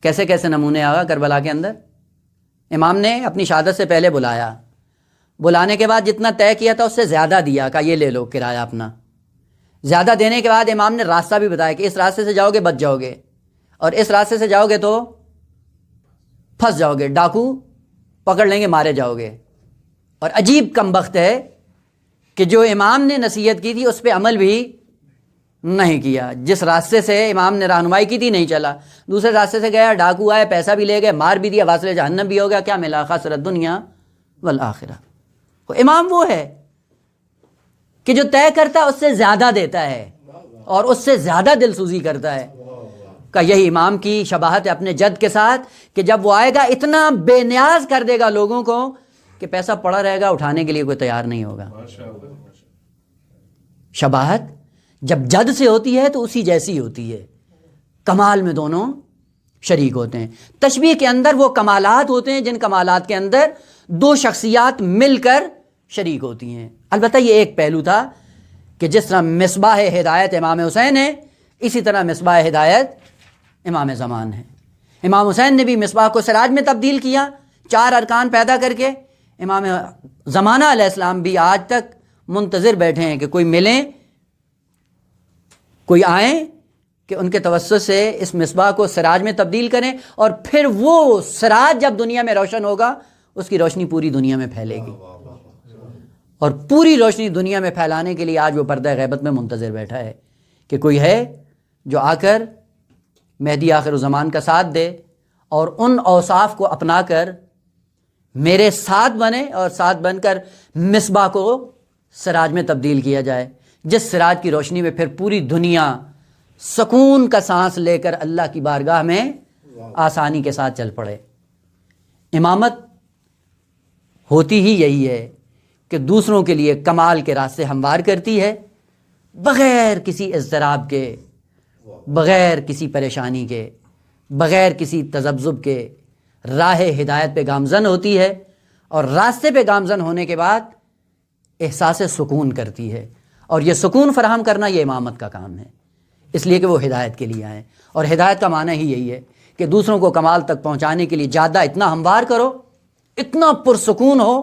کیسے کیسے نمونے آگا کربلا کے اندر۔ امام نے اپنی شہادت سے پہلے بلایا، بلانے کے بعد جتنا طے کیا تھا اس سے زیادہ دیا، کہا یہ لے لو کرایہ اپنا۔ زیادہ دینے کے بعد امام نے راستہ بھی بتایا کہ اس راستے سے جاؤ گے بچ جاؤ گے، اور اس راستے سے جاؤ گے تو پھنس جاؤ گے، ڈاکو پکڑ لیں گے، مارے جاؤ گے۔ اور عجیب کم بخت ہے کہ جو امام نے نصیحت کی تھی اس پہ عمل بھی نہیں کیا، جس راستے سے امام نے رہنمائی کی تھی نہیں چلا، دوسرے راستے سے گیا، ڈاکو آئے، پیسہ بھی لے گئے، مار بھی دیا، واصل جہنم بھی ہو گیا، کیا ملا؟ خسرت دنیا والآخرہ۔ امام وہ ہے کہ جو طے کرتا ہے اس سے زیادہ دیتا ہے اور اس سے زیادہ دل سوزی کرتا ہے، کہ یہی امام کی شباہت ہے اپنے جد کے ساتھ کہ جب وہ آئے گا اتنا بے نیاز کر دے گا لوگوں کو کہ پیسہ پڑا رہے گا، اٹھانے کے لیے کوئی تیار نہیں ہوگا۔ شباہت جب جد سے ہوتی ہے تو اسی جیسی ہوتی ہے، کمال میں دونوں شریک ہوتے ہیں۔ تشبیہ کے اندر وہ کمالات ہوتے ہیں جن کمالات کے اندر دو شخصیات مل کر شریک ہوتی ہیں۔ البتہ یہ ایک پہلو تھا کہ جس طرح مصباح ہدایت امام حسین ہے، اسی طرح مصباح ہدایت امام زمان ہے۔ امام حسین نے بھی مصباح کو سراج میں تبدیل کیا، 4 ارکان پیدا کر کے۔ امام زمانہ علیہ السلام بھی آج تک منتظر بیٹھے ہیں کہ کوئی ملیں، کوئی آئیں کہ ان کے توسط سے اس مصباح کو سراج میں تبدیل کریں، اور پھر وہ سراج جب دنیا میں روشن ہوگا اس کی روشنی پوری دنیا میں پھیلے گی، اور پوری روشنی دنیا میں پھیلانے کے لیے آج وہ پردہ غیبت میں منتظر بیٹھا ہے کہ کوئی ہے جو آ کر مہدی آخر الزمان کا ساتھ دے اور ان اوصاف کو اپنا کر میرے ساتھ بنے، اور ساتھ بن کر مصباح کو سراج میں تبدیل کیا جائے، جس سراج کی روشنی میں پھر پوری دنیا سکون کا سانس لے کر اللہ کی بارگاہ میں آسانی کے ساتھ چل پڑے۔ امامت ہوتی ہی یہی ہے کہ دوسروں کے لیے کمال کے راستے ہموار کرتی ہے، بغیر کسی اضطراب کے، بغیر کسی پریشانی کے، بغیر کسی تذبذب کے راہ ہدایت پہ گامزن ہوتی ہے، اور راستے پہ گامزن ہونے کے بعد احساس سکون کرتی ہے، اور یہ سکون فراہم کرنا یہ امامت کا کام ہے، اس لیے کہ وہ ہدایت کے لیے آئیں۔ اور ہدایت کا معنی ہی یہی ہے کہ دوسروں کو کمال تک پہنچانے کے لیے جادہ اتنا ہموار کرو، اتنا پرسکون ہو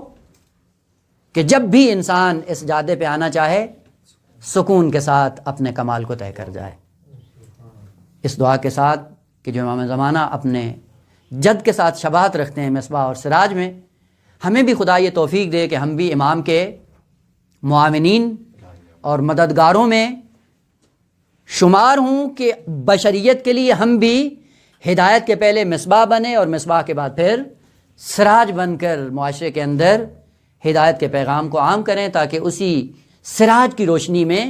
کہ جب بھی انسان اس جادے پہ آنا چاہے سکون کے ساتھ اپنے کمال کو طے کر جائے۔ اس دعا کے ساتھ کہ جو امام زمانہ اپنے جد کے ساتھ شباہت رکھتے ہیں مصباح اور سراج میں، ہمیں بھی خدا یہ توفیق دے کہ ہم بھی امام کے معاونین اور مددگاروں میں شمار ہوں، کہ بشریت کے لیے ہم بھی ہدایت کے پہلے مصباح بنے، اور مصباح کے بعد پھر سراج بن کر معاشرے کے اندر ہدایت کے پیغام کو عام کریں، تاکہ اسی سراج کی روشنی میں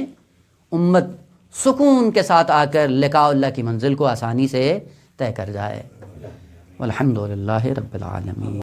امت سکون کے ساتھ آ کر لقاء اللہ کی منزل کو آسانی سے طے کر جائے۔ والحمد للہ رب العالمین۔